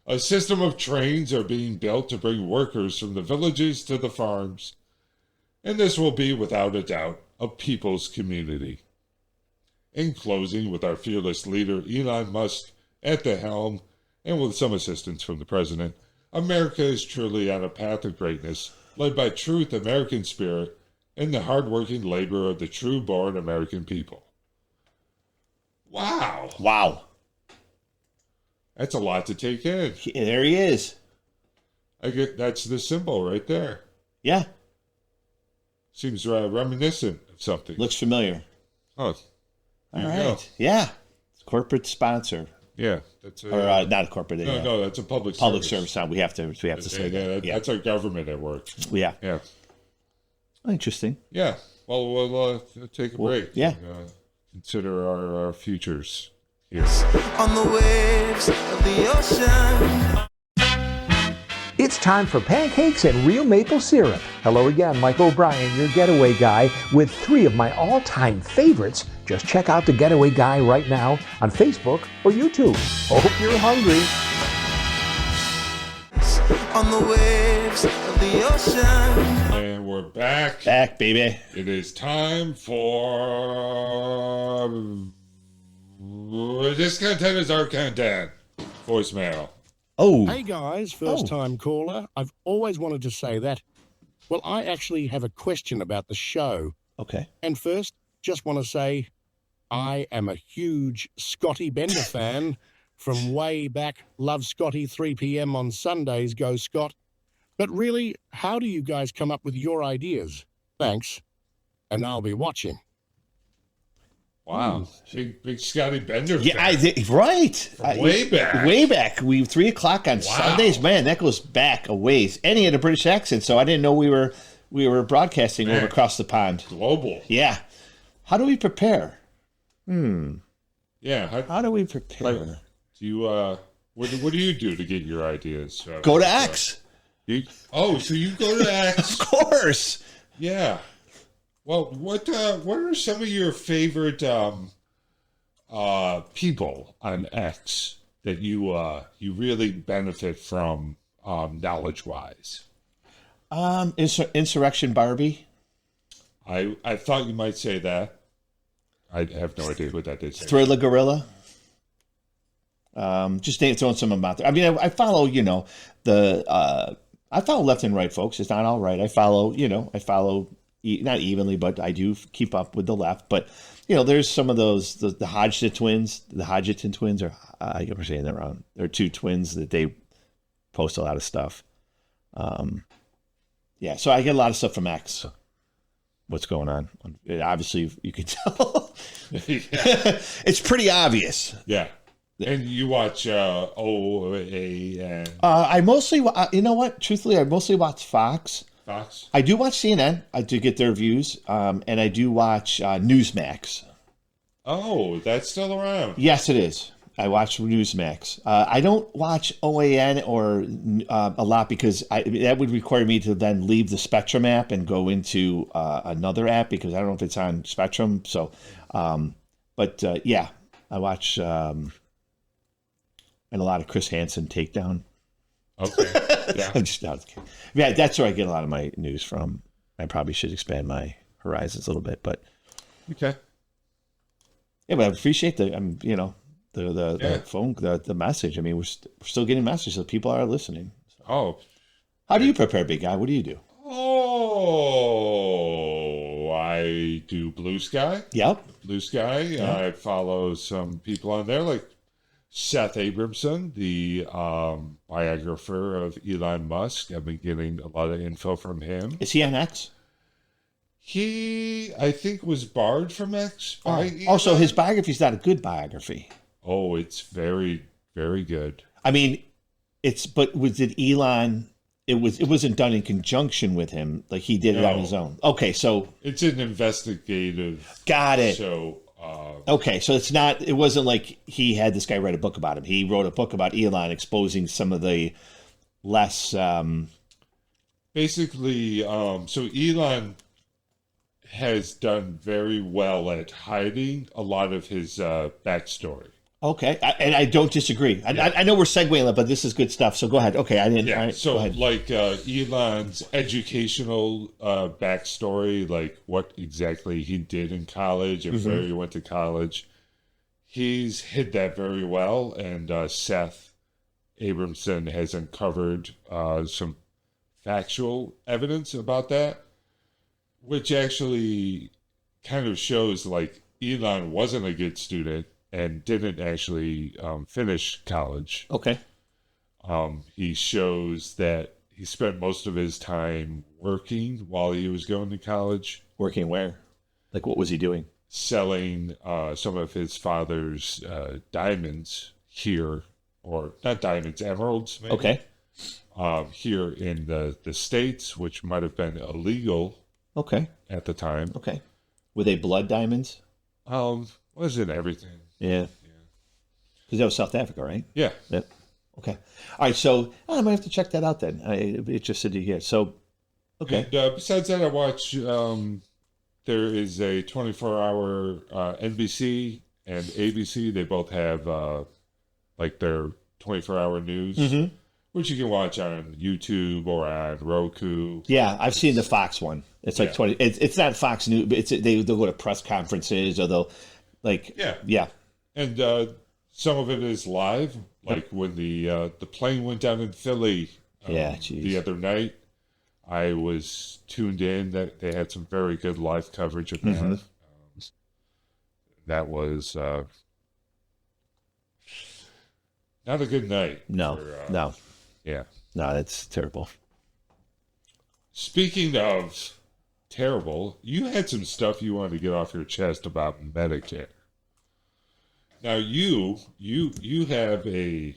A system of trains are being built to bring workers from the villages to the farms, and this will be, without a doubt, a people's community. In closing, with our fearless leader Elon Musk at the helm, and with some assistance from the president, America is truly on a path of greatness, led by truth, American spirit, and the hard-working labor of the true-born American people. Wow. Wow. That's a lot to take in. There he is. That's the symbol right there. Yeah. Seems reminiscent of something. Looks familiar. Oh, all right. Yeah. It's corporate sponsor. Yeah. That's or not a corporate. No, that's a public service. We have to say that. That's our government at work. Yeah. Yeah. Interesting. Yeah. Well, we'll take a break. Yeah. And, consider our futures. Yes. On the waves of the ocean. It's time for pancakes and real maple syrup. Hello again, Mike O'Brien, your getaway guy, with 3 of my all-time favorites. Just check out The Getaway Guy right now on Facebook or YouTube. Hope you're hungry. On the waves of the ocean. And we're back. Back, baby. It is time for DIScontent is our content. Voicemail. Oh. Hey guys, first time caller. I've always wanted to say that. Well, I actually have a question about the show. Okay. And first, just want to say I am a huge Scotty Bender fan from way back. Love Scotty, 3 p.m. on Sundays, go Scott. But really, how do you guys come up with your ideas? Thanks. And I'll be watching. Wow. Big Scotty Bender fan. Yeah, right. From way back. Way back. 3 o'clock on Sundays. Man, that goes back a ways. And he had a British accent, so I didn't know we were broadcasting over across the pond. Global. Yeah. How do we prepare? Yeah. How do we prepare? Do you what do you do to get your ideas? Go to X. So you go to X. Of course. Yeah. Well, what are some of your favorite people on X that you really benefit from knowledge wise? Insurrection Barbie. I thought you might say that. I have no idea what that is. Thriller Gorilla. Just throwing some of them out there. I mean, I follow, I follow left and right, folks. It's not all right. I follow not evenly, but I do keep up with the left. But, there's some of those, the Hodgson twins, or I keep saying that wrong. They're 2 twins that they post a lot of stuff. Yeah, so I get a lot of stuff from X. What's going on? Obviously, you can tell. It's pretty obvious. Yeah. And you watch OA and... I mostly, you know what? Truthfully, I mostly watch Fox. Fox? I do watch CNN. I do get their views. And I do watch Newsmax. Oh, that's still around. Yes, it is. I watch Newsmax. I don't watch OAN or a lot because that would require me to then leave the Spectrum app and go into another app because I don't know if it's on Spectrum. So, yeah, I watch and a lot of Chris Hansen Takedown. Okay. Yeah. Yeah, that's where I get a lot of my news from. I probably should expand my horizons a little bit, but okay. Yeah, but I appreciate the phone, the message. I mean, we're still getting messages that people are listening. So. Oh, how do you prepare, big guy? What do you do? Oh, I do Blue Sky. Yep. Blue Sky. Yeah. I follow some people on there like Seth Abramson, the biographer of Elon Musk. I've been getting a lot of info from him. Is he on X? He, I think, was barred from X. So his biography is not a good biography. Oh, it's very, very good. I mean, did Elon it wasn't done in conjunction with him. Like he did it on No. his own. Okay, so It's an investigative. got it. So, Okay, so it wasn't like he had this guy write a book about him. He wrote a book about Elon exposing some of the less. basically, so Elon has done very well at hiding a lot of his backstory. Okay, and I don't disagree. I know we're segueing, but this is good stuff. So go ahead. Okay, I didn't. Yeah. all right, So, go ahead. like Elon's educational backstory, like what exactly he did in college and where he went to college, he's hid that very well. And Seth Abramson has uncovered some factual evidence about that, which actually kind of shows like Elon wasn't a good student and didn't actually finish college. Okay, He shows that he spent most of his time working while he was going to college, working where? Like, what was he doing? selling some of his father's diamonds here, or not diamonds, emeralds, maybe, Okay, here in the States, which might have been illegal okay, at the time. okay. Were they blood diamonds? Wasn't everything? Yeah, because that was South Africa, right? Yeah. Yep. Okay. All right. So I might have to check that out then. I'd be interested to hear. So, okay. And besides that, I watch. There is a 24-hour NBC and ABC. They both have like their 24-hour news, which you can watch on YouTube or on Roku. Yeah, I've seen the Fox one. It's like Yeah. 20. It's not Fox News, but they'll go to press conferences or they'll like. Yeah. And some of it is live, like when the plane went down in Philly Yeah, geez. the other night. I was tuned in. That they had some very good live coverage of that. That was not a good night. No, for, no, Yeah. no. That's terrible. Speaking of terrible, you had some stuff you wanted to get off your chest about Medicare. Now you have a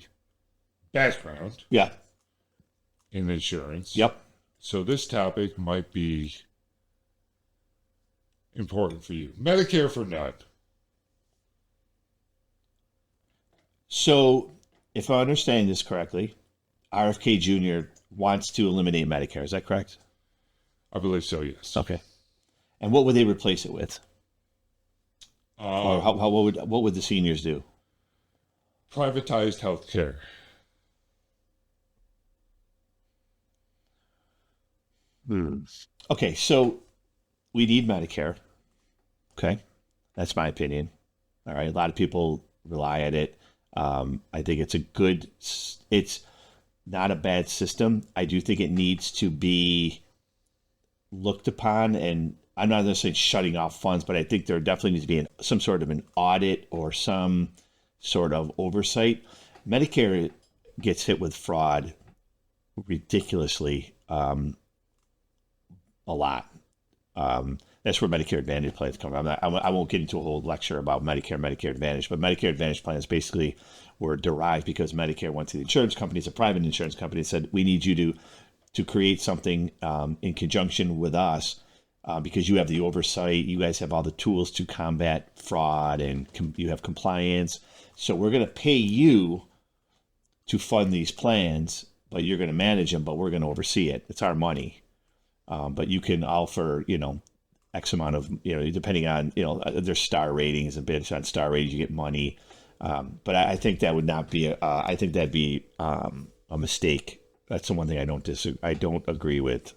background Yeah. in insurance. Yep. So this topic might be important for you. Medicare for none. So, if I understand this correctly, RFK Jr. wants to eliminate Medicare. Is that correct? I believe so, yes. Okay. And what would they replace it with? Or what would the seniors do? Privatized health care. Okay, so we need Medicare. Okay, that's my opinion. All right, a lot of people rely on it. I think it's not a bad system. I do think it needs to be looked upon, and I'm not necessarily shutting off funds, but I think there definitely needs to be some sort of an audit or some sort of oversight. Medicare gets hit with fraud ridiculously a lot. That's where Medicare Advantage plans come from. I won't get into a whole lecture about Medicare Advantage, but Medicare Advantage plans basically were derived because Medicare went to the insurance companies, a private insurance company, and said, we need you to create something in conjunction with us because you have the oversight. You guys have all the tools to combat fraud and you have compliance. So we're going to pay you to fund these plans, but you're going to manage them, but we're going to oversee it. It's our money. But you can offer, X amount of, depending on, their star ratings and based on star ratings, you get money. But I think that would not be, I think that'd be a mistake. That's the one thing I don't agree with,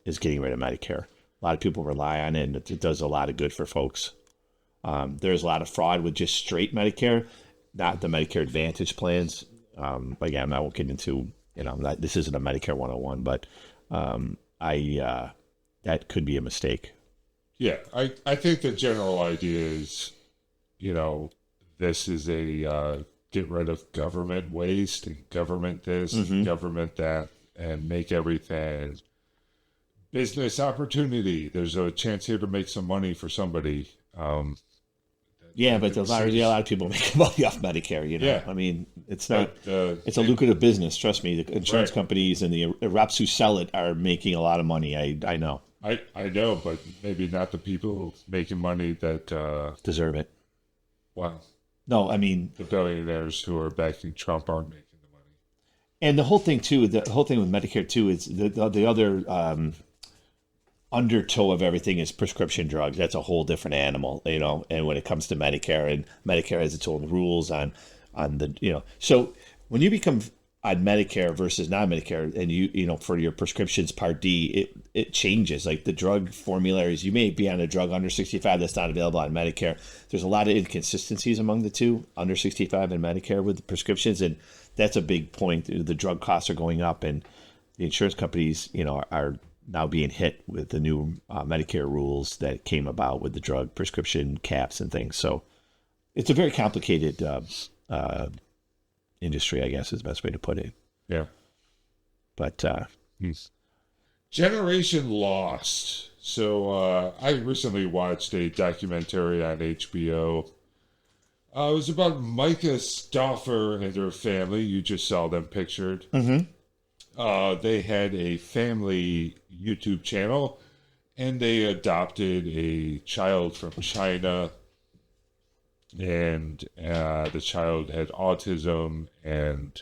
is getting rid of Medicare. A lot of people rely on it and it does a lot of good for folks. There's a lot of fraud with just straight Medicare, not the Medicare Advantage plans. Again, I won't get into, this isn't a Medicare 101, but that could be a mistake. Yeah, I think the general idea is, this is a get rid of government waste and government this, and government that, and make everything business opportunity. There's a chance here to make some money for somebody. Yeah, but a lot of people make money off Medicare. Yeah. I mean, it's not. It's a it- lucrative business. Trust me. The insurance Right. companies and the reps who sell it are making a lot of money. I know. I know, but maybe not the people making money that, Deserve it. well, No, I mean, the billionaires who are backing Trump aren't making the money. and the whole thing too. The whole thing with Medicare too is the other undertow of everything is prescription drugs. That's a whole different animal, And when it comes to Medicare, and Medicare has its own rules on the. So when you become on Medicare versus non-Medicare, and you for your prescriptions Part D, it changes. Like the drug formularies, you may be on a drug under 65 that's not available on Medicare. There's a lot of inconsistencies among the two, under 65 and Medicare, with the prescriptions, and that's a big point. The drug costs are going up, and the insurance companies, are now being hit with the new Medicare rules that came about with the drug prescription caps and things. So it's a very complicated industry, I guess, is the best way to put it. Yeah. But Generation Lost. So I recently watched a documentary on HBO. It was about Micah Stauffer and her family. You just saw them pictured. They had a family YouTube channel, and they adopted a child from China. And the child had autism, and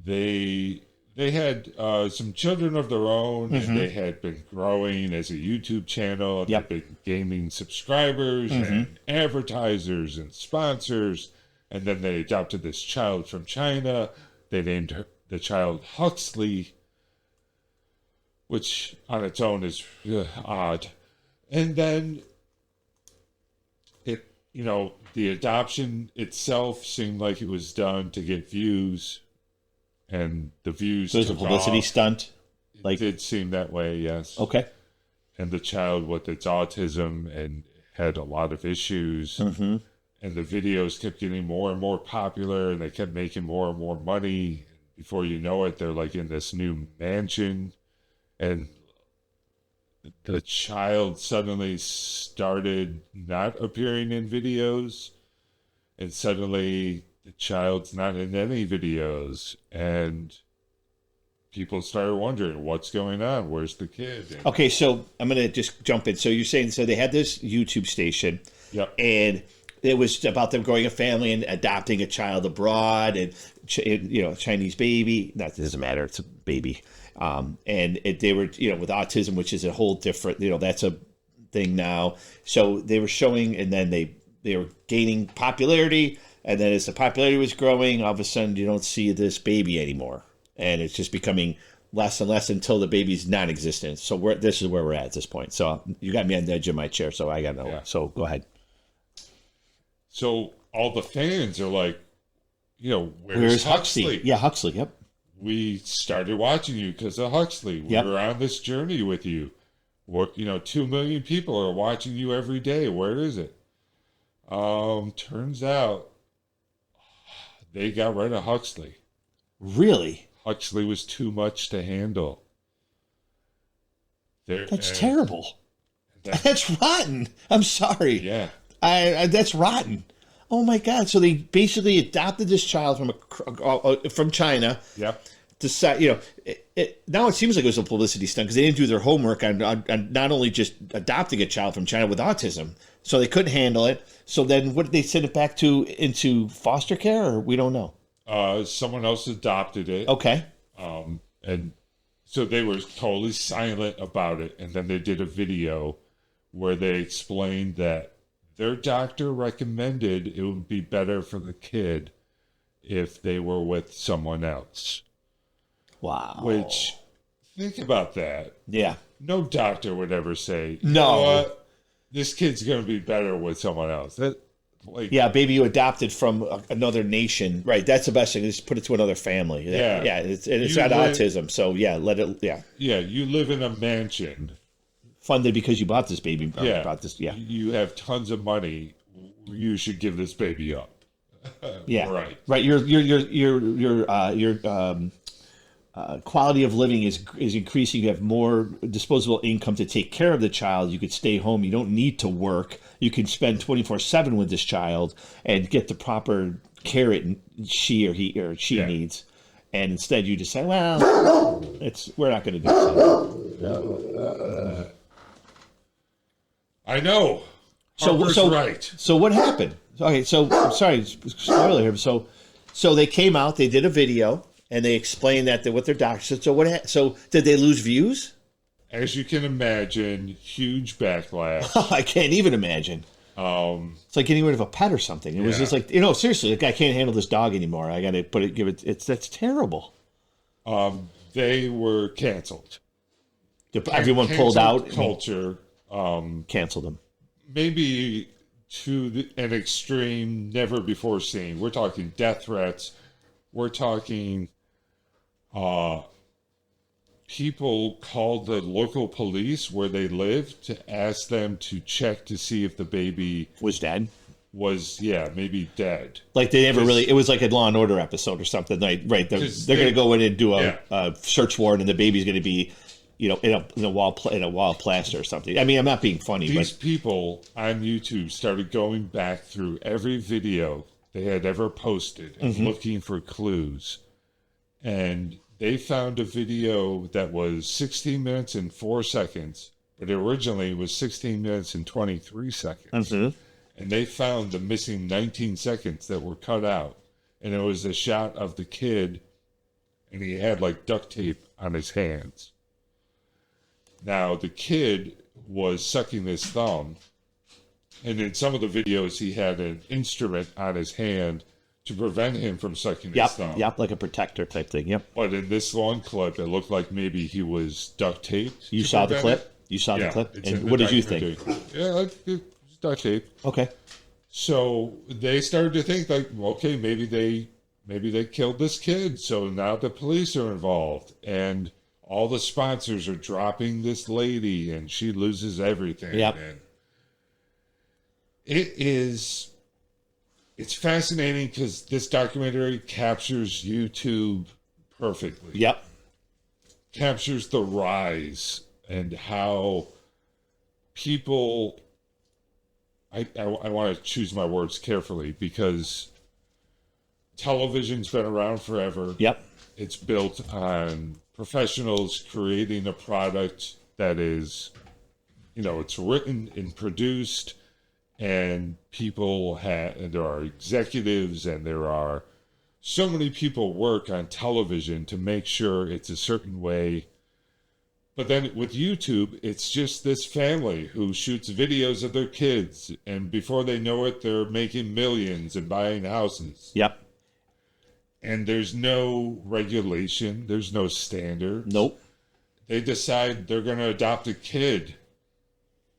they had some children of their own, and they had been growing as a YouTube channel. And Yep. they've been gaining subscribers and advertisers and sponsors. And then they adopted this child from China. They named the child Huxley, which on its own is odd. And then the adoption itself seemed like it was done to get views, and the views. so it's a took publicity off. stunt. It did seem that way, yes. Okay. And the child with its autism and had a lot of issues, and the videos kept getting more and more popular, and they kept making more and more money. Before you know it, they're like in this new mansion, and the child suddenly started not appearing in videos, and suddenly the child's not in any videos, and people started wondering what's going on. Where's the kid? And, Okay, so I'm going to just jump in. So you're saying, so they had this YouTube station, Yep. and it was about them growing a family and adopting a child abroad, and Chinese baby. That doesn't matter; it's a baby. They were, with autism, which is a whole different, that's a thing now. So they were showing, and then they were gaining popularity, and then as the popularity was growing, all of a sudden you don't see this baby anymore, and it's just becoming less and less until the baby's non-existent. So this is where we're at this point. So you got me on the edge of my chair, so I got no. Yeah. So go ahead. So all the fans are like, Where's Huxley? Yeah, Huxley. Yep. We started watching you because of Huxley. Yep. We're on this journey with you. 2 million people are watching you every day. Where is it? Turns out they got rid of Huxley. Really? Huxley was too much to handle. That's terrible. That's rotten. I'm sorry. Yeah. I that's rotten. Oh my God! So they basically adopted this child from China. Yep. Decide, now it seems like it was a publicity stunt because they didn't do their homework on not only just adopting a child from China with autism, so they couldn't handle it. So then, what did they send it back into foster care, or we don't know? Someone else adopted it. Okay. And so they were totally silent about it. And then they did a video where they explained that their doctor recommended it would be better for the kid if they were with someone else. Wow. Which, think about that. Yeah. No doctor would ever say, No. you know what? This kid's going to be better with someone else. Yeah, baby you adopted from another nation. Right, that's the best thing. Just put it to another family. Yeah. Yeah, it's You not live- autism. So, yeah, let it, yeah. Yeah, you live in a mansion. Funded because you bought this baby. Yeah. Bought this, yeah. You have tons of money. You should give this baby up. Yeah. Right. Right. Your quality of living is increasing. You have more disposable income to take care of the child. You could stay home. You don't need to work. You can spend 24/7 with this child and get the proper care she needs. And instead, you just say, "Well, we're not going to do it." I know. Harper's right. So what happened? Okay, so I'm sorry, spoiler here. So they came out, they did a video, and they explained what their doctor said. So did they lose views? As you can imagine, huge backlash. I can't even imagine. It's like getting rid of a pet or something. It was just like, seriously, like, I can't handle this dog anymore. I got to that's terrible. They were canceled. Everyone pulled out. Culture Canceled them. Maybe to an extreme never before seen. We're talking death threats. We're talking people called the local police where they lived to ask them to check to see if the baby Was dead. Maybe dead. Like they never really. It was like a Law and Order episode or something. Like, right, they're going to go in and do a search warrant, and the baby's going to be, in a wall plaster or something. I mean, I'm not being funny. These people on YouTube started going back through every video they had ever posted and looking for clues, and they found a video that was 16 minutes and 4 seconds, but originally it was 16 minutes and 23 seconds. And they found the missing 19 seconds that were cut out. And it was a shot of the kid, and he had like duct tape on his hands. Now, the kid was sucking his thumb, and in some of the videos, he had an instrument on his hand to prevent him from sucking his thumb. Yep, like a protector type thing, yep. But in this one clip, it looked like maybe he was duct taped. You saw the clip? You saw the clip? And what did you think? Yeah, it's duct tape. Okay. So they started to think, like, okay, maybe they killed this kid, so now the police are involved. And all the sponsors are dropping this lady, and she loses everything. Yep. And it's fascinating because this documentary captures YouTube perfectly. Yep. Captures the rise and how people, I want to choose my words carefully because television's been around forever. Yep. It's built on professionals creating a product that is, it's written and produced, and there are executives, and there are so many people work on television to make sure it's a certain way. But then with YouTube, it's just this family who shoots videos of their kids, and before they know it, they're making millions and buying houses. Yep. And there's no regulation. There's no standard. Nope. They decide they're going to adopt a kid.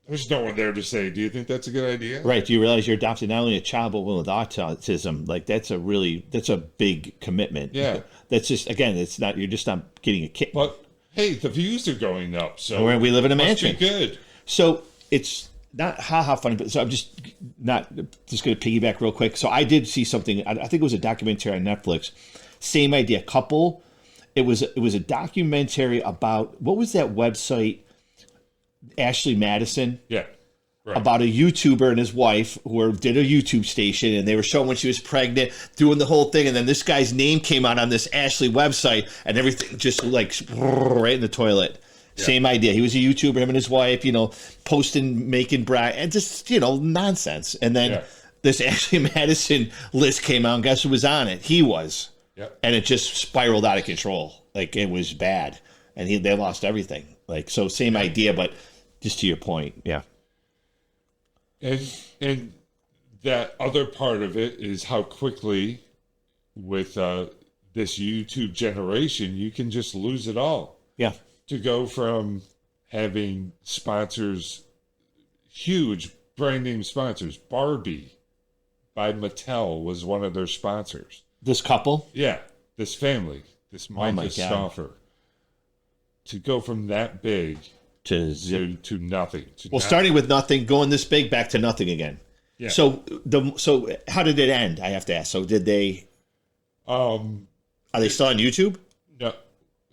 There's no one there to say, do you think that's a good idea? Right. Do you realize you're adopting not only a child, but one with autism? Like, that's a big commitment. Yeah. That's just, again, you're just not getting a kid. But, hey, the views are going up. So we live in a mansion. Must be good. So it's not funny, but so I'm just going to piggyback real quick. So I did see something. I think it was a documentary on Netflix. Same idea. Couple. It was a documentary about, what was that website? Ashley Madison. Yeah. Right. About a YouTuber and his wife who did a YouTube station, and they were showing when she was pregnant, doing the whole thing, and then this guy's name came out on this Ashley website, and everything just like right in the toilet. Yeah. Same idea. He was a YouTuber, him and his wife, posting, making and just nonsense. And then this Ashley Madison list came out, and guess who was on it? He was. Yep. And it just spiraled out of control. Like, it was bad, and they lost everything. Like, so same idea, but just to your point, yeah. And that other part of it is how quickly, with this YouTube generation, you can just lose it all. Yeah. To go from having sponsors, huge brand name sponsors, Barbie by Mattel was one of their sponsors. This couple? Yeah. This family, this Micah Stauffer. To go from that big to nothing. Starting with nothing, going this big, back to nothing again. Yeah. So how did it end? I have to ask. So did they? Are they still on YouTube? No.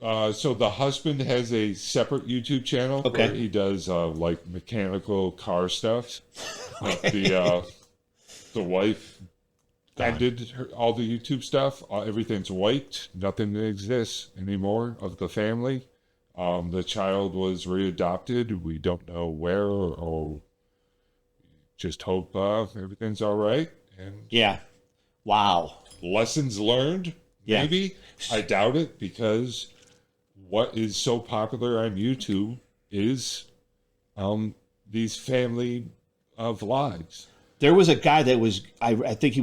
So the husband has a separate YouTube channel Okay. where he does like mechanical car stuff. The wife ended all the YouTube stuff. Everything's wiped. Nothing exists anymore of the family. The child was readopted. We don't know where or just hope everything's all right. And Yeah. Wow. lessons learned, Yeah. maybe. I doubt it because what is so popular on YouTube is these family vlogs. There was a guy that was, I think he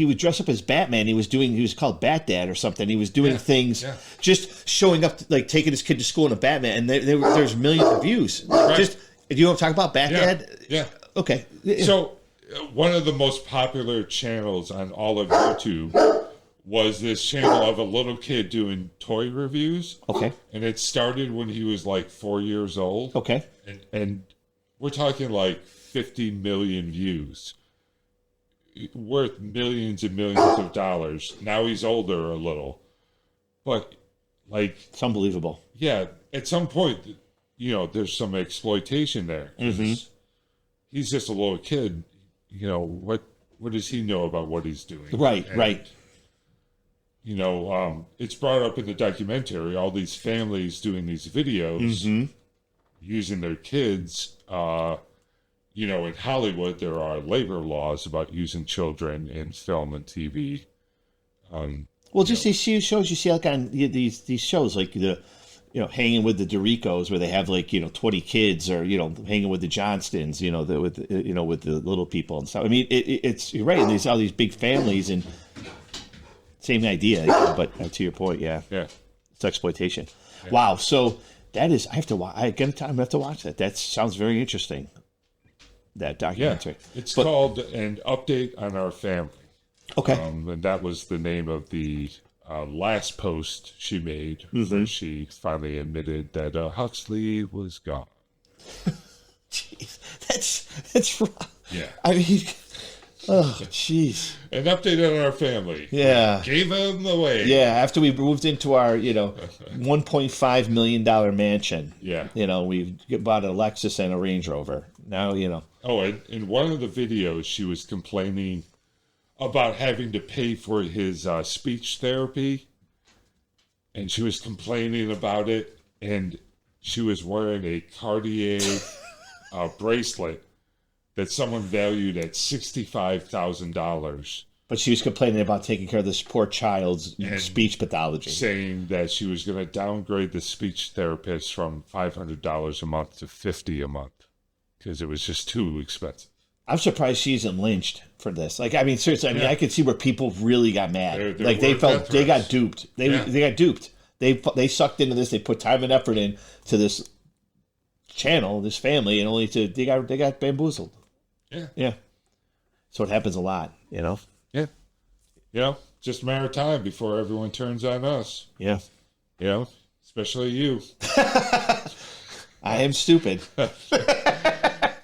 would dress up as Batman. He was called Bat Dad or something. He was doing things, just showing up, like taking his kid to school in a Batman, and there's millions of views. Right. Just, do you want to talk about Bat Dad? Yeah. Okay. So one of the most popular channels on all of YouTube was this channel of a little kid doing toy reviews. Okay. And it started when he was like 4 years old. Okay. And we're talking like 50 million views, worth millions and millions of dollars. Now he's older a little, but like, It's unbelievable. yeah, at some point, there's some exploitation there. He's just a little kid. What does he know about what he's doing? Right. And, Right. It's brought up in the documentary, all these families doing these videos using their kids. In Hollywood, there are labor laws about using children in film and TV. Well, just these shows you see like on these shows, like the, hanging with the Doricos, where they have like 20 kids, or hanging with the Johnstons, with the little people and stuff. I mean, it's you're right. And there's all these big families, and same idea, but to your point, yeah, it's exploitation. Yeah. Wow. So that is, I have to watch. I get time. I have to watch that. That sounds very interesting. That documentary. Yeah, it's called An Update on Our Family. Okay. And that was the name of the last post she made. Where she finally admitted that Huxley was gone. Jeez, that's wrong. Yeah. I mean, oh, jeez. An update on our family. Yeah. Gave him away. Yeah, after we moved into our, $1.5 million mansion. Yeah. We bought a Lexus and a Range Rover. Now, Oh, and in one of the videos, she was complaining about having to pay for his speech therapy. And she was complaining about it. And she was wearing a Cartier bracelet that someone valued at $65,000. But she was complaining about taking care of this poor child's speech pathology. Saying that she was going to downgrade the speech therapist from $500 a month to $50 a month because it was just too expensive. I'm surprised she isn't lynched for this. Like, I mean, seriously, I could see where people really got mad. They felt they got duped. They got duped. They sucked into this. They put time and effort in to this channel, this family, and they got bamboozled. Yeah. Yeah. So it happens a lot, Yeah. Just a matter of time before everyone turns on us. Yeah. Especially you. I am stupid.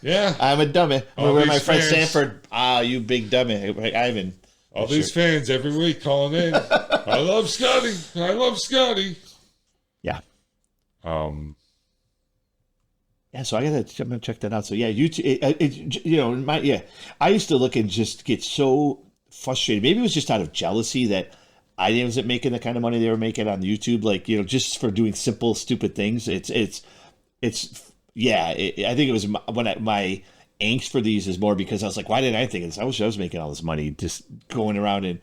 Yeah. I'm a dummy. All Where my these friend fans- Stanford, you big dummy. Ivan. All these fans every week calling in. I love Scotty. I love Scotty. Yeah. Um. Yeah, so I'm gonna check that out. So yeah, YouTube. I used to look and just get so frustrated. Maybe it was just out of jealousy that I wasn't making the kind of money they were making on YouTube. Like, just for doing simple, stupid things. I think it was my angst for these is more because I was like, why didn't I think of this? I wish I was making all this money just going around and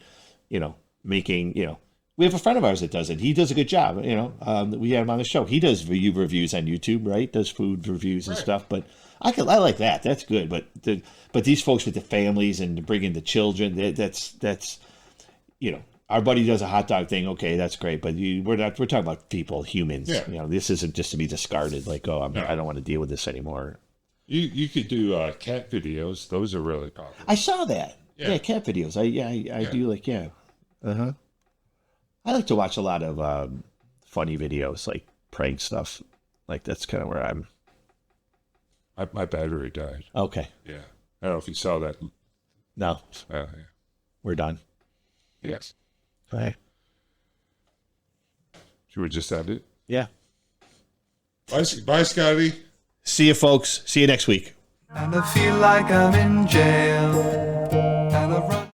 making. We have a friend of ours that does it. He does a good job. We had him on the show. He does reviews on YouTube, right? Does food reviews and stuff. But I like that. That's good. But these folks with the families and bringing the children, that's our buddy does a hot dog thing. Okay, that's great. But we're talking about people, humans. Yeah. This isn't just to be discarded. Like, I don't want to deal with this anymore. You could do cat videos. Those are really popular. I saw that. Yeah. Yeah, cat videos. I do like Uh-huh. I like to watch a lot of funny videos, like prank stuff. Like, that's kind of where I'm. My battery died. Okay. Yeah. I don't know if you saw that. No. Yeah. We're done. Yes. Bye. Should we just end it? Yeah. Bye, Scotty. See you, folks. See you next week. And I feel like I'm in jail.